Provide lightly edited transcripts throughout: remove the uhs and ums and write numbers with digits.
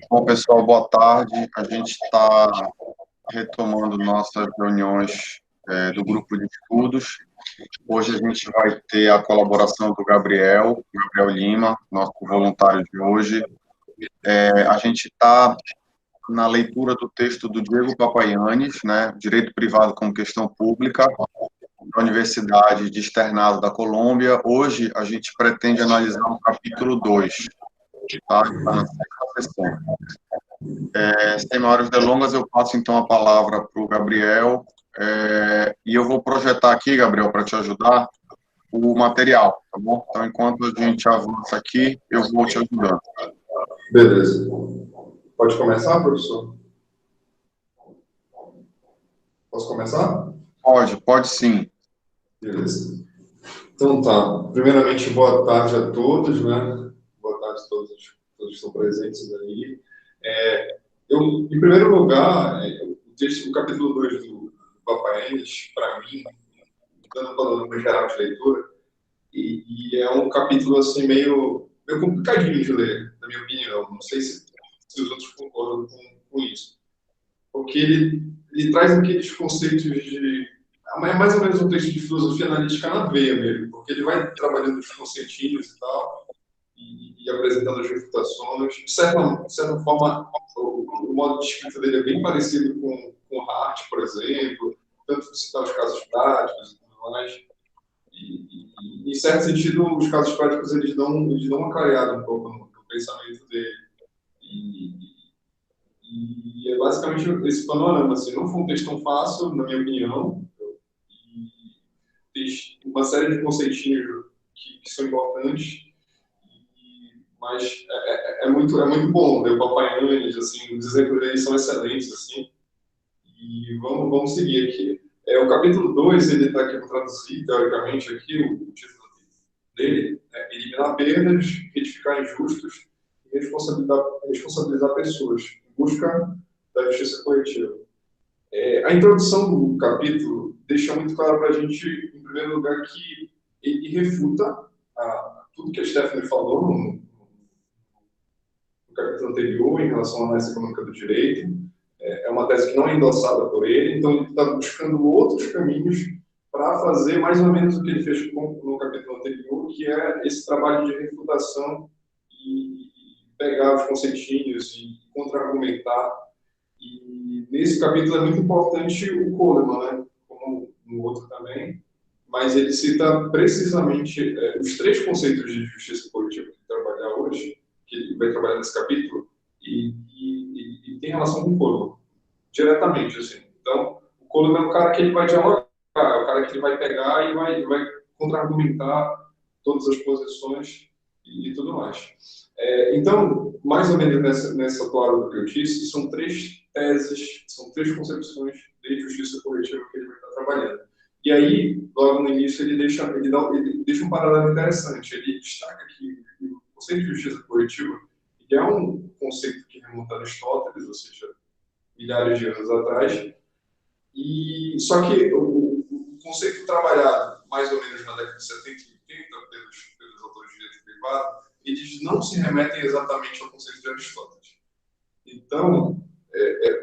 Bom, pessoal, boa tarde. A gente está retomando nossas reuniões do grupo de estudos. Hoje a gente vai ter a colaboração do Gabriel Lima, nosso voluntário de hoje. A gente está na leitura do texto do Diego Papayanis, né, Direito Privado como Questão Pública, da Universidade de Externado da Colômbia. Hoje a gente pretende analisar o capítulo 2, tá? Está na sexta sessão. Sem maiores delongas, eu passo então a palavra para o Gabriel, e eu vou projetar aqui, Gabriel, para te ajudar, o material, tá bom? Então, enquanto a gente avança aqui, eu vou te ajudando. Beleza. Pode começar, professor? Posso começar? Pode sim. Beleza. Então tá. Primeiramente, boa tarde a todos, né? Boa tarde a todos que estão presentes aí. Em primeiro lugar, o capítulo 2 do Papayanis, para mim, dando panorama geral de leitura, e é um capítulo assim meio complicadinho de ler, na minha opinião. Não sei se os outros concordam com isso. Porque ele traz aqueles conceitos de... É mais ou menos um texto de filosofia analítica na veia mesmo, porque ele vai trabalhando os conceitinhos e tal, e apresentando as refutações. De certa forma, o modo de escrita dele é bem parecido com Hart, por exemplo, tanto de citar os casos práticos e tudo mais. Em certo sentido, os casos práticos eles dão uma clareada um pouco no pensamento dele. E é basicamente esse panorama. Assim, não foi um texto tão fácil, na minha opinião, e tem uma série de conceitinhos que são importantes, mas é muito bom. O Papayanis, assim, os exemplos deles são excelentes, assim, e vamos seguir aqui. O capítulo 2, ele está aqui para traduzir, teoricamente, aqui, o título dele é Eliminar perdas, retificar injustos e responsabilizar pessoas, em busca da justiça coletiva. A introdução do capítulo deixa muito claro para a gente, em primeiro lugar, que ele refuta tudo que a Stephanie falou no capítulo anterior em relação à análise econômica do direito. É uma tese que não é endossada por ele, então ele está buscando outros caminhos para fazer mais ou menos o que ele fez no capítulo anterior, que é esse trabalho de refutação e pegar os conceitinhos e contra-argumentar. E nesse capítulo é muito importante o Coleman, né? Como no outro também, mas ele cita precisamente os três conceitos de justiça coletiva que ele trabalha hoje, que ele vai trabalhar nesse capítulo, e tem relação com o Coleman, diretamente, assim. Então, o Coleman é o cara que ele vai dialogar, é o cara que ele vai pegar e vai contra-argumentar todas as posições e tudo mais. Então, mais ou menos nessa toada do que eu disse, são três teses, são três concepções de justiça coletiva que ele vai estar trabalhando. E aí, logo no início, ele deixa um paralelo interessante. Ele destaca que o conceito de justiça coletiva é um conceito que remonta a Aristóteles, ou seja, milhares de anos atrás, só que o conceito trabalhado mais ou menos na década de 70 e 80 pelos autores de direito privado, eles não se remetem exatamente ao conceito de Aristóteles. Então,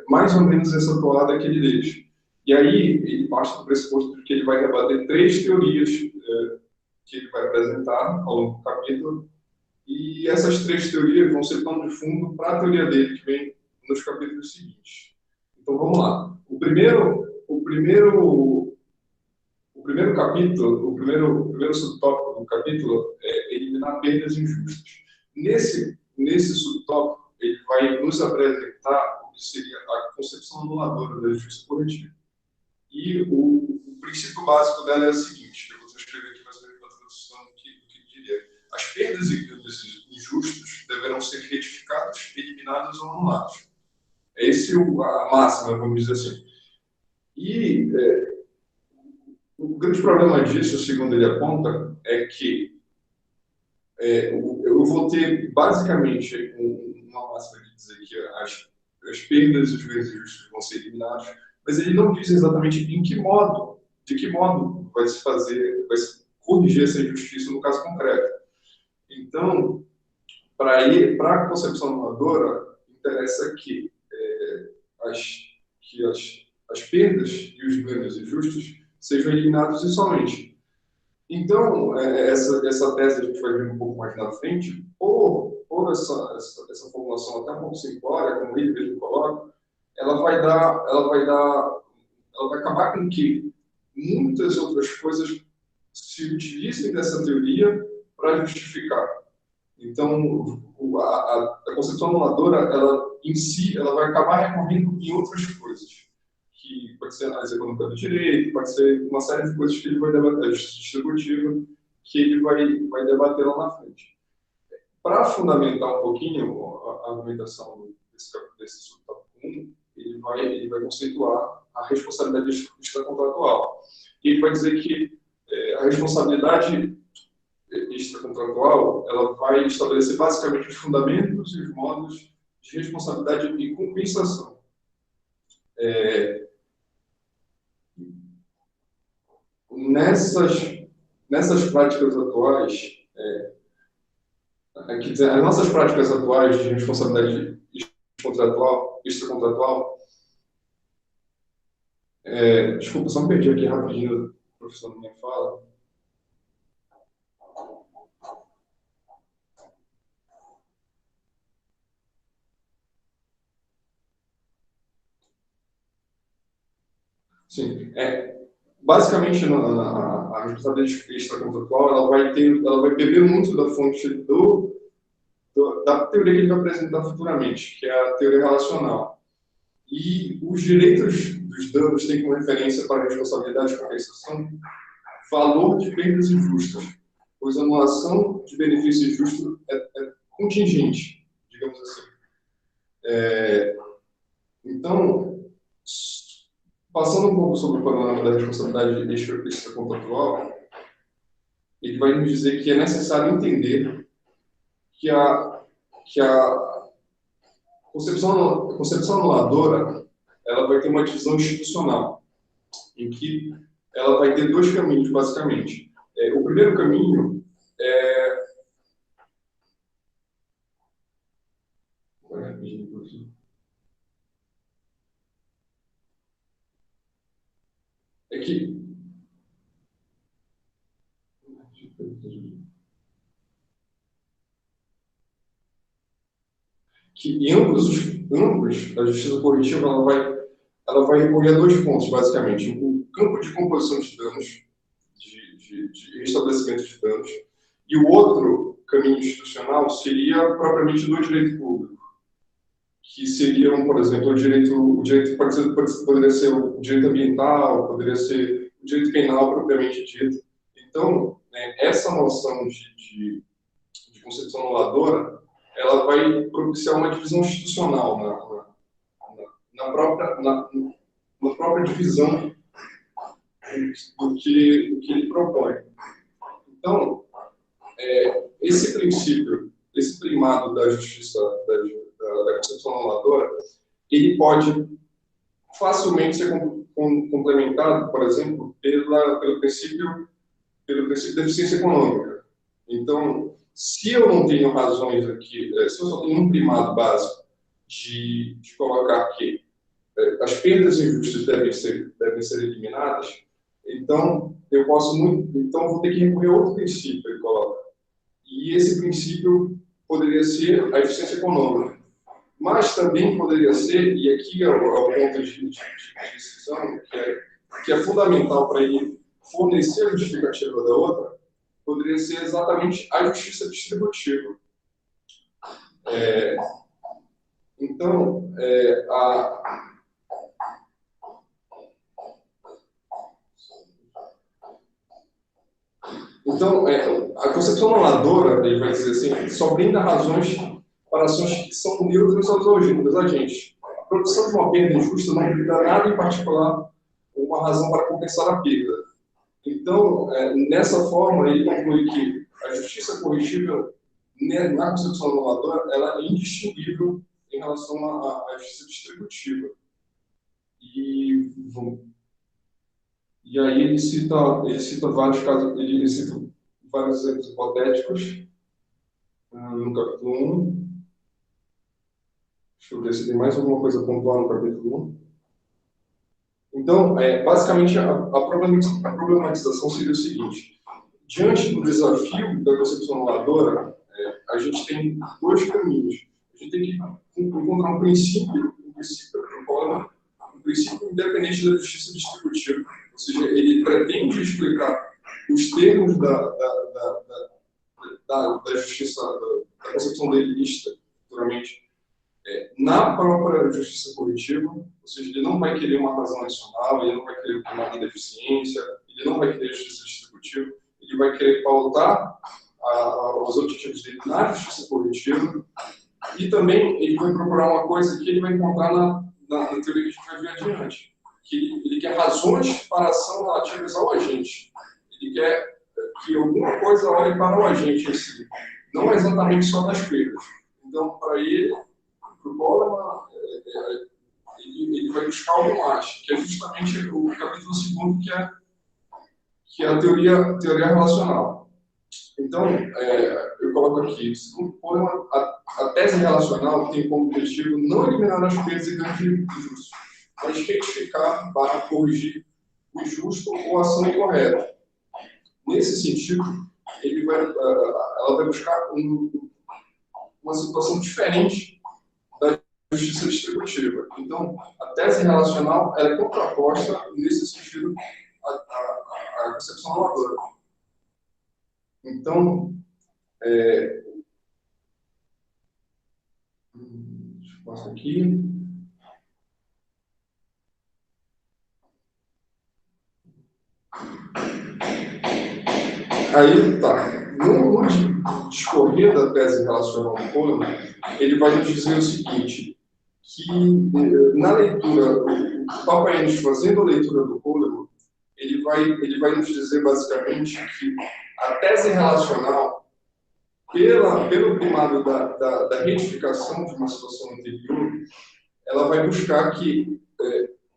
mais ou menos essa toada que ele deixa. E aí, ele parte do pressuposto de que ele vai debater três teorias que ele vai apresentar ao longo do capítulo, e essas três teorias vão ser pano de fundo para a teoria dele, que vem nos capítulos seguintes. Então, vamos lá. O primeiro capítulo, o primeiro subtópico do capítulo é eliminar perdas injustas. Nesse subtópico, ele vai nos apresentar o que seria a concepção anuladora da justiça coletiva. E o princípio básico dela é o seguinte, que eu vou escrever aqui mais ou menos uma tradução do que diria. As perdas e ganhos injustos deverão ser retificados, eliminados ou anulados. Esse é a máxima, vamos dizer assim. E o grande problema disso, segundo ele aponta, é que eu vou ter basicamente uma máxima de dizer que as perdas e os ganhos injustos vão ser eliminados, mas ele não diz exatamente de que modo vai se corrigir essa injustiça no caso concreto. Então, para a concepção anuladora, interessa as perdas e os ganhos injustos sejam eliminados inicialmente. Então, essa tese a gente vai ver um pouco mais na frente, por essa formulação até um pouco simplória, como ele mesmo coloca, ela vai acabar com que muitas outras coisas se utilizem dessa teoria para justificar. Então, a concepção anuladora, ela em si, ela vai acabar recorrendo em outras coisas, que pode ser análise econômica do direito, pode ser uma série de coisas que ele vai debater, justiça distributiva, que ele vai debater lá na frente. Para fundamentar um pouquinho a argumentação desse subtópico 1, ele vai conceituar a responsabilidade extracontratual. E ele vai dizer que a responsabilidade extracontratual, ela vai estabelecer basicamente os fundamentos e os modos de responsabilidade e compensação. Nessas práticas atuais, quer dizer, as nossas práticas atuais de responsabilidade extracontratual, desculpa, só me perdi aqui rapidinho, o professor não me fala. Sim, basicamente a responsabilidade extracontratual ela vai beber muito da fonte da teoria que ele vai apresentar futuramente, que é a teoria relacional. E os direitos dos danos têm como referência para a responsabilidade de compensação valor de perdas injustas, pois a anulação de benefício injusto é contingente, digamos assim. Então, passando um pouco sobre o panorama da responsabilidade extracontratual, ele vai nos dizer que é necessário entender que a concepção anuladora ela vai ter uma divisão institucional, em que ela vai ter dois caminhos, basicamente. O primeiro caminho que em ambos a justiça corretiva ela vai recorrer a dois pontos, basicamente. O campo de composição de danos, de restabelecimento de danos, e o outro caminho institucional seria propriamente do direito público, que seriam, por exemplo, o direito poderia ser o direito ambiental, poderia ser o direito penal propriamente dito. Então, essa noção de concepção anuladora, ela vai propiciar uma divisão institucional na própria divisão do que ele propõe. Então, esse princípio, esse primado da justiça, da concepção anuladora, ele pode facilmente ser complementado, por exemplo, pelo princípio da eficiência econômica. Então, se eu não tenho razões aqui, se eu só tenho um primado básico de colocar que as perdas injustas devem ser eliminadas, então eu vou ter que recorrer a outro princípio, ele coloca. E esse princípio poderia ser a eficiência econômica. Mas também poderia ser, e aqui é o ponto de decisão, que é fundamental para ele fornecer a justificativa da outra, poderia ser exatamente a justiça distributiva. Então, a concepção anuladora, ele vai dizer assim, só brinda razões para ações que são neutras aos agentes. A produção de uma perda injusta não brinda nada em particular uma razão para compensar a perda. Então, nessa forma, ele conclui que a justiça corretiva, na concepção anuladora, ela é indistinguível em relação à justiça distributiva. E aí ele cita vários casos, ele cita vários exemplos hipotéticos, no capítulo 1. Deixa eu ver se tem mais alguma coisa pontual no capítulo 1. Então, basicamente, a problematização seria o seguinte: diante do desafio da concepção inovadora, a gente tem dois caminhos. A gente tem que encontrar um princípio um princípio independente da justiça distributiva, ou seja, ele pretende explicar os termos da justiça, da concepção legalista, futuramente, na própria justiça corretiva, ou seja, ele não vai querer uma razão adicional, ele não vai querer uma deficiência, ele não vai querer justiça distributiva, ele vai querer pautar os objetivos dele na justiça corretiva, e também ele vai procurar uma coisa que ele vai encontrar na teoria que a gente vai ver adiante, que ele quer razões para ação relativas ao agente. Ele quer que alguma coisa olhe para o agente em si, não exatamente só das perdas. Então, para ele, para o Goleman, ele vai buscar algo mais, que é justamente o capítulo 2, que é a teoria relacional. Então, eu coloco aqui, segundo Goleman, a tese relacional tem como objetivo não eliminar as perdas e ganhos injustos, mas retificar para corrigir o injusto ou a ação incorreta. Nesse sentido, ela vai buscar uma situação diferente da justiça distributiva. Então, a tese relacional é contraposta, nesse sentido, à concepção inovadora. Então, deixa eu passar aqui. Aí, tá. No discorrer da tese relacional do Goleman, ele vai nos dizer o seguinte, que na leitura, o Papaionis fazendo a leitura do Goleman, ele vai nos dizer basicamente que a tese relacional, pelo primado da retificação de uma situação anterior, ela vai buscar que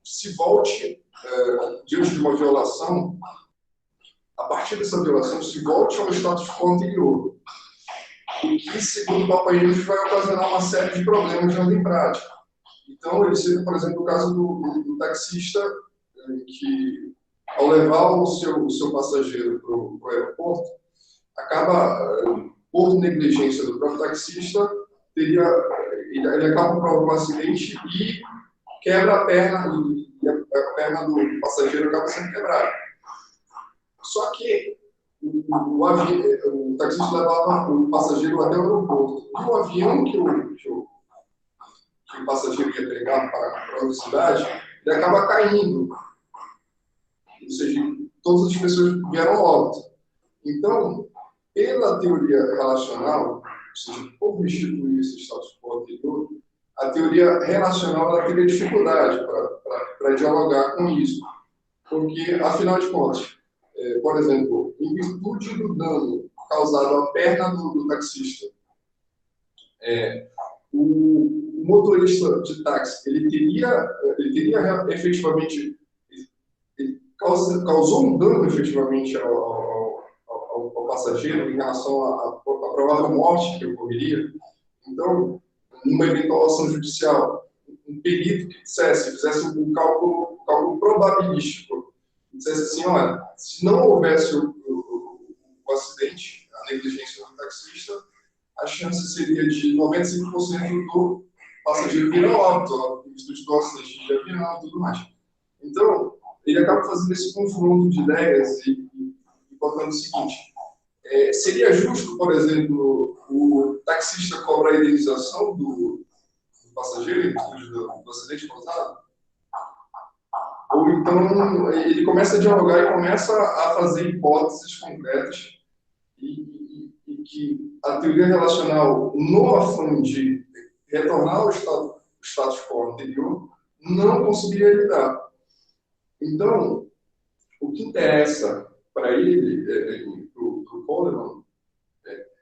se volte, diante de uma violação, a partir dessa violação, se volte ao status quo anterior. O que, segundo o Papaionis, vai ocasionar uma série de problemas de ordem prática. Então, ele seria, por exemplo, o caso do taxista que, ao levar o seu passageiro para o aeroporto, acaba, por negligência do próprio taxista, ele acaba provocando um acidente e quebra a perna, e a perna do passageiro acaba sendo quebrada. Só que o taxista levava o passageiro até o aeroporto. E o avião que o passageiro ia pegar para a outra cidade, ele acaba caindo. Ou seja, todas as pessoas vieram ao óbito. Então, pela teoria relacional, ou seja, por restituir esse status quo anterior, a teoria relacional ela teria dificuldade para dialogar com isso. Porque, afinal de contas, por exemplo, em virtude do dano causado à perna do taxista, o motorista de táxi ele teria efetivamente, ele causou um dano efetivamente ao passageiro em relação à provável morte que ocorreria. Então, numa eventual ação judicial, um perito que fizesse um cálculo probabilístico, dissesse assim, olha, se não houvesse o acidente, a negligência do taxista, a chance seria de 95% do passageiro vir ao óbito, em virtude do acidente de avião e tudo mais. Então, ele acaba fazendo esse confronto de ideias e botando o seguinte, seria justo, por exemplo, o taxista cobrar a indenização do passageiro em virtude do acidente causado? Ou então ele começa a dialogar e começa a fazer hipóteses concretas e que a teoria relacional, no afã de retornar ao status quo anterior, não conseguiria lidar. Então, o que interessa para ele, para o Goleman,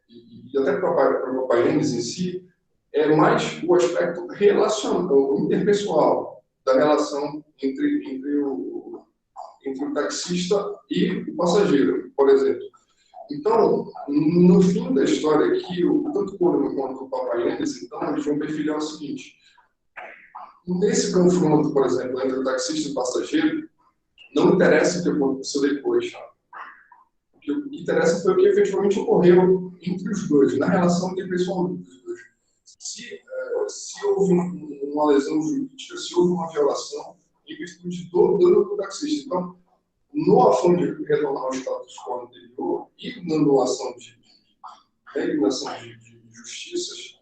e até para o Papaionis em si, é mais o aspecto relacional, interpessoal, da relação entre o taxista e o passageiro. Por exemplo, Então, no fim da história aqui, tanto o Coleman quanto o Papai Andes, então, eles vão perfilhar o seguinte: nesse confronto, por exemplo, entre o taxista e o passageiro, não interessa o que aconteceu depois. O que interessa foi o que efetivamente ocorreu entre os dois, na relação interpessoal dos dois. Se houve uma lesão jurídica, se houve uma violação, em virtude do dano do taxista. Então, no afã de retornar ao status quo anterior e na anulação de eliminação de injustiças,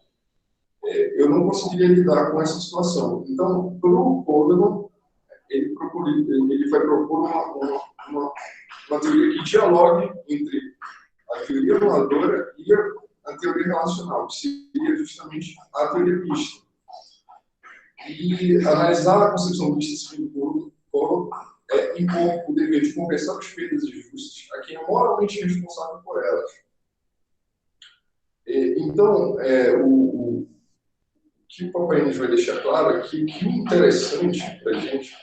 eu não conseguiria lidar com essa situação. Então, para o Coleman, ele vai propor uma teoria que dialogue entre a teoria anuladora e a teoria relacional, que seria justamente a teoria mista. E analisar a concepção mista segundo Coleman impor o dever de compensar as perdas injustas a quem é moralmente responsável por elas. Então, o que o Papai Andes vai deixar claro é que o interessante para a gente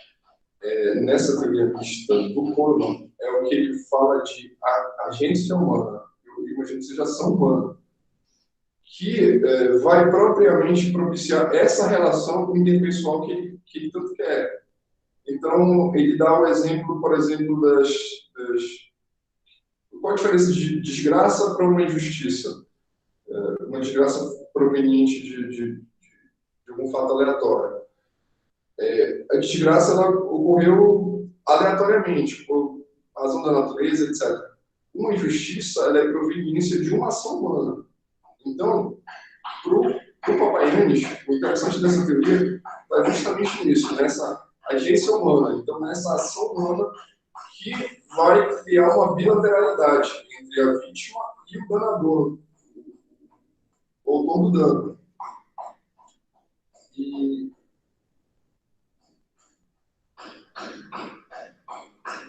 nessa teoria mista do Coleman é o que ele fala de agência humana, eu imagino que seja ação humana, que vai propriamente propiciar essa relação interpessoal que ele tanto quer. Então, ele dá o exemplo, por exemplo, qual a diferença de desgraça para uma injustiça? Uma desgraça proveniente de algum fato aleatório. A desgraça ela ocorreu aleatoriamente, por razão da natureza, etc. Uma injustiça ela é proveniência de uma ação humana. Então, para o Papai Andes, o interessante dessa teoria está justamente nisso, nessa agência humana. Então, nessa ação humana que vai criar uma bilateralidade entre a vítima e o danador, ou dono do dano. E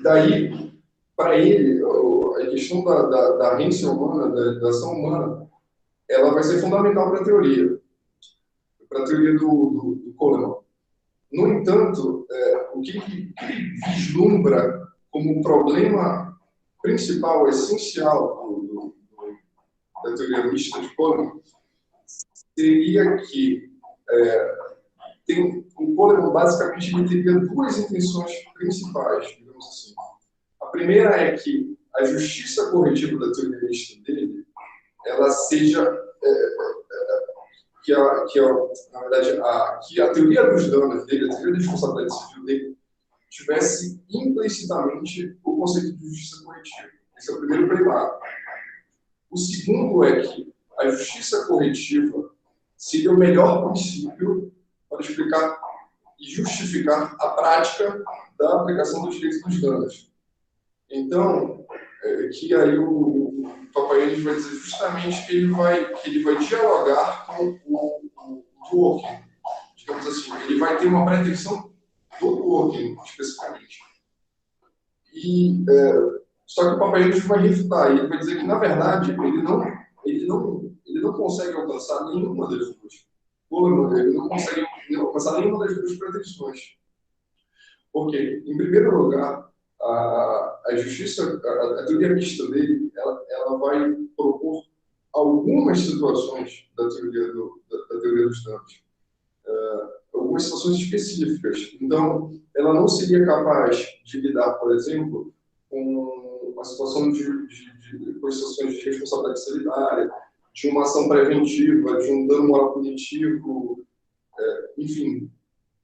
daí, para ele, a questão da renúncia humana, da ação humana, ela vai ser fundamental para a teoria do Coleman. No entanto, o que ele vislumbra como problema principal, essencial da teoria mista de Coleman, seria que o Coleman basicamente ele teria duas intenções principais, digamos assim. A primeira é que a justiça corretiva da teoria mista dele, ela seja na verdade, que a teoria dos danos dele, a teoria da responsabilidade civil dele, tivesse implicitamente o conceito de justiça corretiva. Esse é o primeiro primário. O segundo é que a justiça corretiva seria o melhor princípio para explicar e justificar a prática da aplicação dos direitos dos danos. Então, que aí o Papai Andes vai dizer justamente que ele vai dialogar com o Dworkin, digamos assim, ele vai ter uma pretensão do Dworkin, especificamente. Só que o Papai Andes vai refutar, ele vai dizer que, na verdade, ele não consegue alcançar nenhuma das duas. Ele não consegue alcançar nenhuma das duas pretensões. Porque, em primeiro lugar, a justiça, a teoria mista dele, ela vai propor algumas situações da teoria dos danos, algumas situações específicas. Então, ela não seria capaz de lidar, por exemplo, com a situação com as situações de responsabilidade solidária, de uma ação preventiva, de um dano moral punitivo, enfim.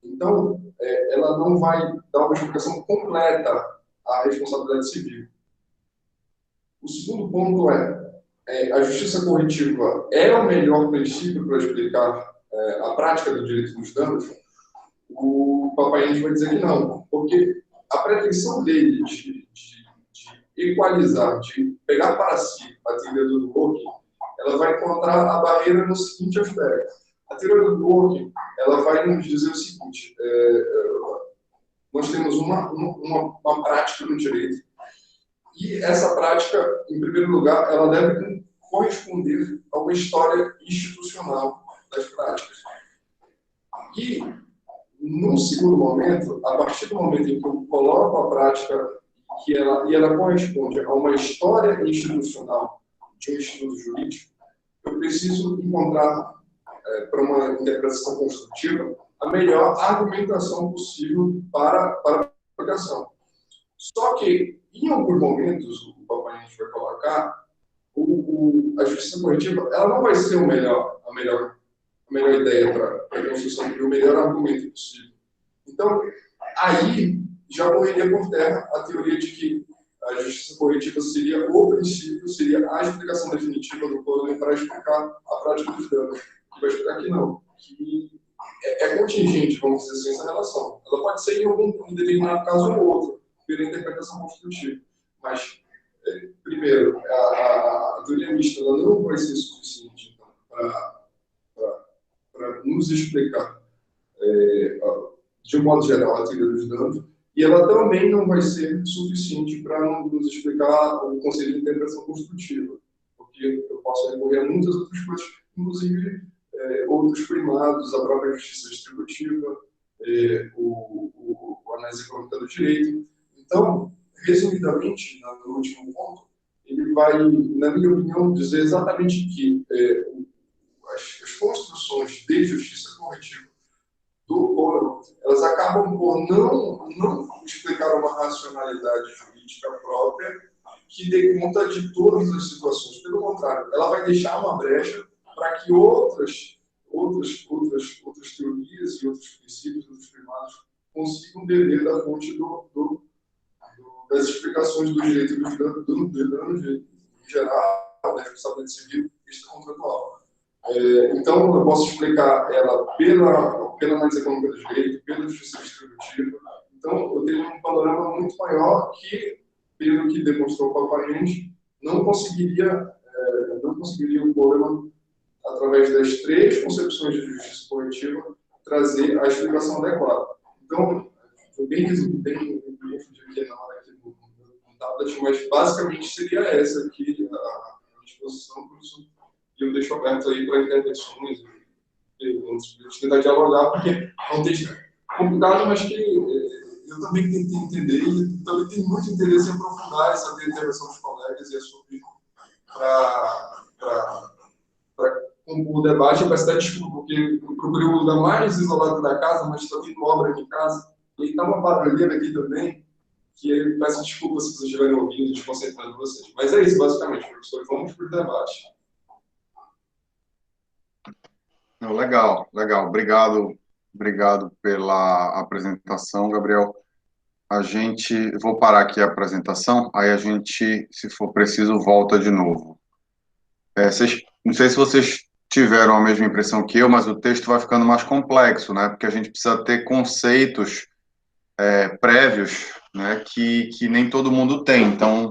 Então, ela não vai dar uma explicação completa à responsabilidade civil. O segundo ponto a justiça corretiva é o melhor princípio para explicar a prática do direito dos danos? O Papai Andes vai dizer que não, porque a pretensão dele de equalizar, de pegar para si a teoria do Dworkin, ela vai encontrar a barreira no seguinte aspecto. A teoria do Dworkin, ela vai nos dizer o seguinte: nós temos uma prática no direito, e essa prática, em primeiro lugar, ela deve corresponder a uma história institucional das práticas. E, num segundo momento, a partir do momento em que eu coloco a prática e ela corresponde a uma história institucional de um instituto jurídico, eu preciso encontrar, para uma interpretação construtiva, a melhor argumentação possível para a aplicação. Só que, em alguns momentos, o papai a gente vai colocar, a justiça corretiva ela não vai ser a melhor ideia para a construção do melhor argumento possível. Então, aí já morreria por terra a teoria de que a justiça corretiva seria o princípio, seria a explicação definitiva do plano para explicar a prática dos danos. Que vai explicar que não, que é contingente, vamos dizer assim, essa relação. Ela pode ser em algum determinado caso ou outro, pela interpretação construtiva. Mas, primeiro, a teoria mista ela não vai ser suficiente então, para nos explicar, de um modo geral, a teoria dos danos, e ela também não vai ser suficiente para nos explicar o conceito de interpretação construtiva, porque eu posso recorrer a muitas outras coisas, inclusive outros primados, a própria justiça distributiva, o análise econômica do direito. Então, resumidamente, no último ponto, ele vai, na minha opinião, dizer exatamente que as construções de justiça corretiva do Coleman, elas acabam por não explicar uma racionalidade jurídica própria que dê conta de todas as situações. Pelo contrário, ela vai deixar uma brecha para que outras teorias e outros princípios, outros primados, consigam beber da fonte das explicações do direito dos danos em geral, da responsabilidade civil e extracontratual. Então, eu posso explicar ela pela análise econômica do direito, pela justiça distributiva. Então, eu tenho um panorama muito maior que, pelo que demonstrou o Papariente, não conseguiria o Coleman, através das três concepções de justiça corretiva, trazer a explicação adequada. Então, foi bem resumido, bem aqui na hora aqui no tablet, mas basicamente seria essa aqui a exposição, professor. E eu deixo aberto aí para intervenções e perguntas, para tentar dialogar, porque é um texto complicado, mas que eu também tento entender e também tenho muito interesse em aprofundar e saber a intervenção dos colegas e assumir para compor o debate. Eu peço até desculpa, porque eu procurei um lugar mais isolado da casa, mas estou tendo obra aqui em casa, e está uma barulheira aqui também, que eu peço desculpa se vocês estiverem ouvindo, desconcentrando vocês. Mas é isso, basicamente, professor. Vamos para o debate. Legal. Obrigado pela apresentação, Gabriel. Vou parar aqui a apresentação, aí a gente, se for preciso, volta de novo. Não sei se vocês tiveram a mesma impressão que eu, mas o texto vai ficando mais complexo, né? Porque a gente precisa ter conceitos prévios, né? Que nem todo mundo tem. Então,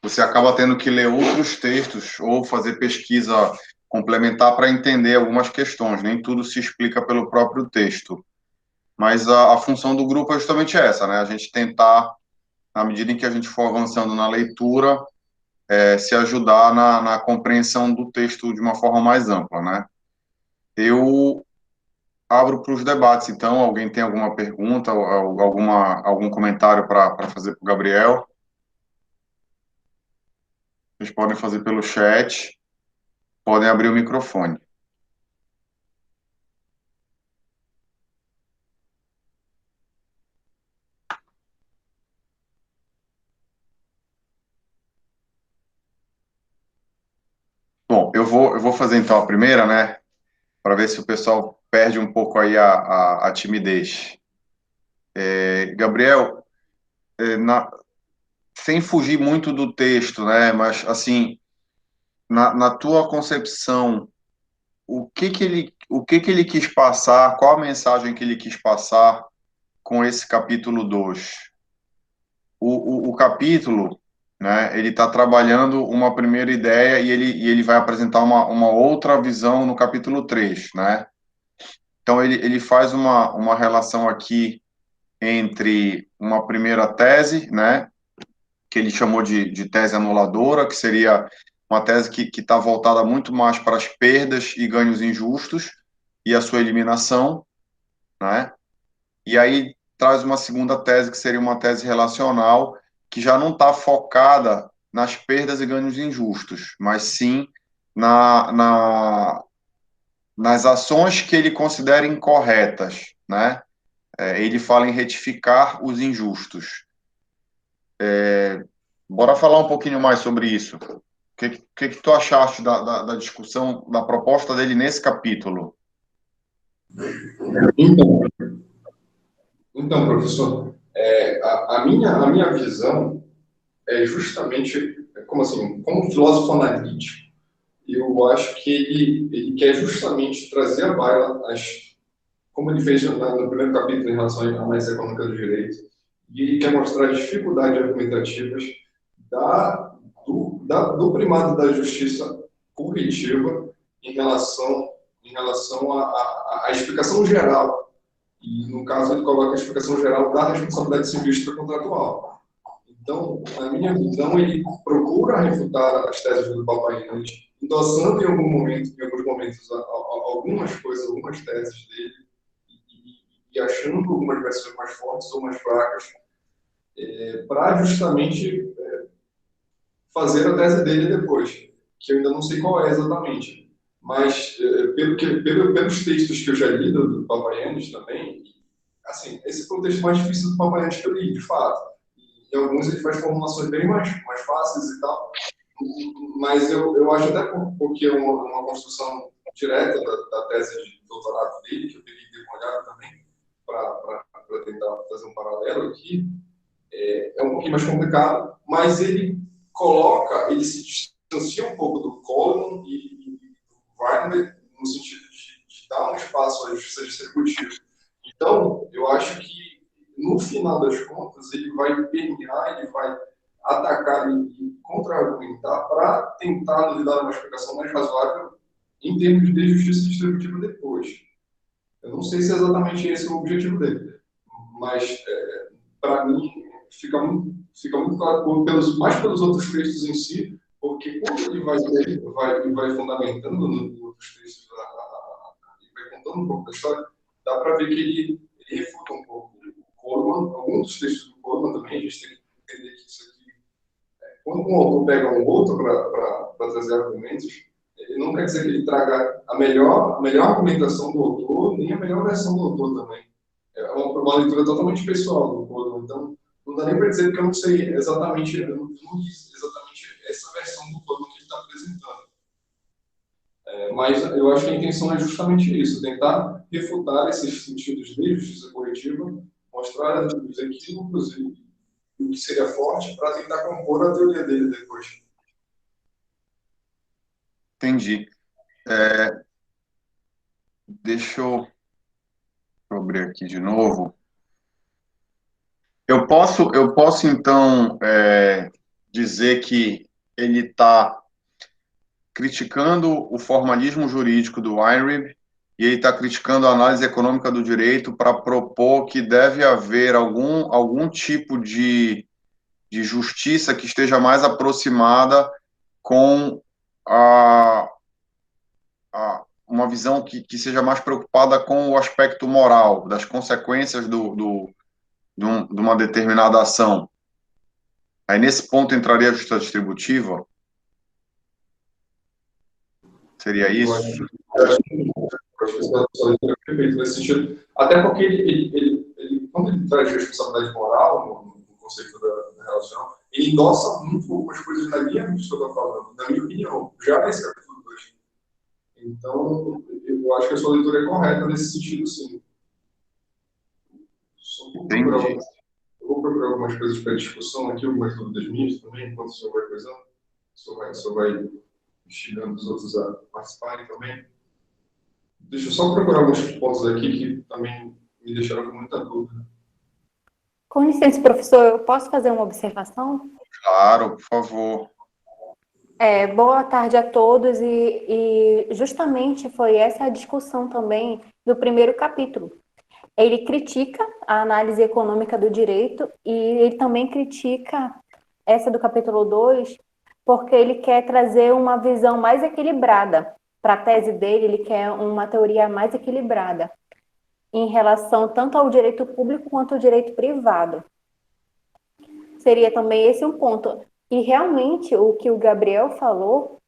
você acaba tendo que ler outros textos ou fazer pesquisa complementar para entender algumas questões. Nem tudo se explica pelo próprio texto. Mas a função do grupo é justamente essa, né? A gente tentar, na medida em que a gente for avançando na leitura, se ajudar na compreensão do texto de uma forma mais ampla, né? Eu abro para os debates, então, alguém tem alguma pergunta, algum comentário para fazer para o Gabriel? Vocês podem fazer pelo chat, podem abrir o microfone. Bom, eu vou fazer então a primeira, né, para ver se o pessoal perde um pouco aí a timidez. Gabriel, sem fugir muito do texto, né, mas assim, na tua concepção, o que que ele quis passar, qual a mensagem que ele quis passar com esse capítulo 2? O capítulo, né, ele está trabalhando uma primeira ideia e ele vai apresentar uma outra visão no capítulo 3, né? Então, ele faz uma relação aqui entre uma primeira tese, né, que ele chamou de tese anuladora, que seria uma tese que está voltada muito mais para as perdas e ganhos injustos e a sua eliminação, né? E aí traz uma segunda tese, que seria uma tese relacional, que já não está focada nas perdas e ganhos injustos, mas sim nas ações que ele considera incorretas, né? Ele fala em retificar os injustos. Bora falar um pouquinho mais sobre isso. O que tu achaste da discussão, da proposta dele nesse capítulo? Então, professor, a minha visão é justamente, como assim, como filósofo analítico, eu acho que ele quer justamente trazer à baila como ele fez no primeiro capítulo em relação à análise econômica do direito, e ele quer mostrar as dificuldades argumentativas do primado da justiça corretiva em relação à explicação geral. E, no caso, ele coloca a explicação geral da responsabilidade civil extracontratual. Então, na minha visão, ele procura refutar as teses do Papaiotti, endossando em alguns momentos, algumas coisas, algumas teses dele, e achando algumas versões mais fortes ou mais fracas, para justamente fazer a tese dele depois, que eu ainda não sei qual é exatamente. Mas, pelos textos que eu já li do Papaiotti também, assim, esse foi o texto mais difícil do Papaiotti que eu li, de fato. Em alguns ele faz formulações bem mais fáceis e tal, mas eu acho até porque é uma construção direta da tese de doutorado dele, que eu peguei de uma olhada também, para tentar fazer um paralelo aqui, é um pouquinho mais complicado, mas ele se distancia um pouco do Coleman e do Weinberg, no sentido de dar um espaço à justiça distributiva. Então, eu acho que, no final das contas, ele vai permear, ele vai atacar e contra-argumentar para tentar nos dar uma explicação mais razoável em termos de justiça distributiva depois. Eu não sei se é exatamente esse o objetivo dele, mas, para mim, fica muito claro mais pelos outros textos em si, porque quando ele vai fundamentando nos outros textos, e vai contando um pouco da história, dá para ver que ele refuta um pouco o Coleman, alguns dos textos do Coleman também, a gente tem que entender que isso aqui, quando um autor pega um outro para trazer argumentos, ele não quer dizer que ele traga a melhor argumentação do autor, nem a melhor versão do autor também. É uma leitura totalmente pessoal do Coleman, então não dá nem para dizer que eu não sei exatamente, eu não disse exatamente essa versão do Coleman que ele está apresentando. Mas eu acho que a intenção é justamente isso, tentar refutar esses sentidos de justiça corretiva, mostrar os equívocos e o que seria forte para tentar compor a teoria dele depois. Entendi. Deixa eu abrir aqui de novo. Eu posso então, dizer que ele está criticando o formalismo jurídico do Weinreib e ele está criticando a análise econômica do direito para propor que deve haver algum tipo de justiça que esteja mais aproximada com uma visão que seja mais preocupada com o aspecto moral, das consequências de uma determinada ação. Aí, nesse ponto, entraria a justiça distributiva? Seria Eu isso? acho que essa leitura é perfeita nesse sentido. Até porque quando ele traz responsabilidade moral no conceito da relação, ele endossa muito algumas coisas na linha do que eu estou falando, na minha opinião, já nesse capítulo 2. Então, eu acho que a sua leitura é correta nesse sentido, sim. Entendi. Eu vou procurar algumas coisas para discussão aqui, algumas dúvidas minhas também, enquanto o senhor vai coisando. O senhor vai instigando os outros a participarem também. Deixa eu só procurar alguns pontos aqui que também me deixaram com muita dúvida. Com licença, professor, eu posso fazer uma observação? Claro, por favor. Boa tarde a todos, e justamente foi essa a discussão também do primeiro capítulo. Ele critica a análise econômica do direito e ele também critica essa do capítulo 2, porque ele quer trazer uma visão mais equilibrada. Para a tese dele, ele quer uma teoria mais equilibrada em relação tanto ao direito público quanto ao direito privado. seria também esse um ponto. E realmente o que o Gabriel falou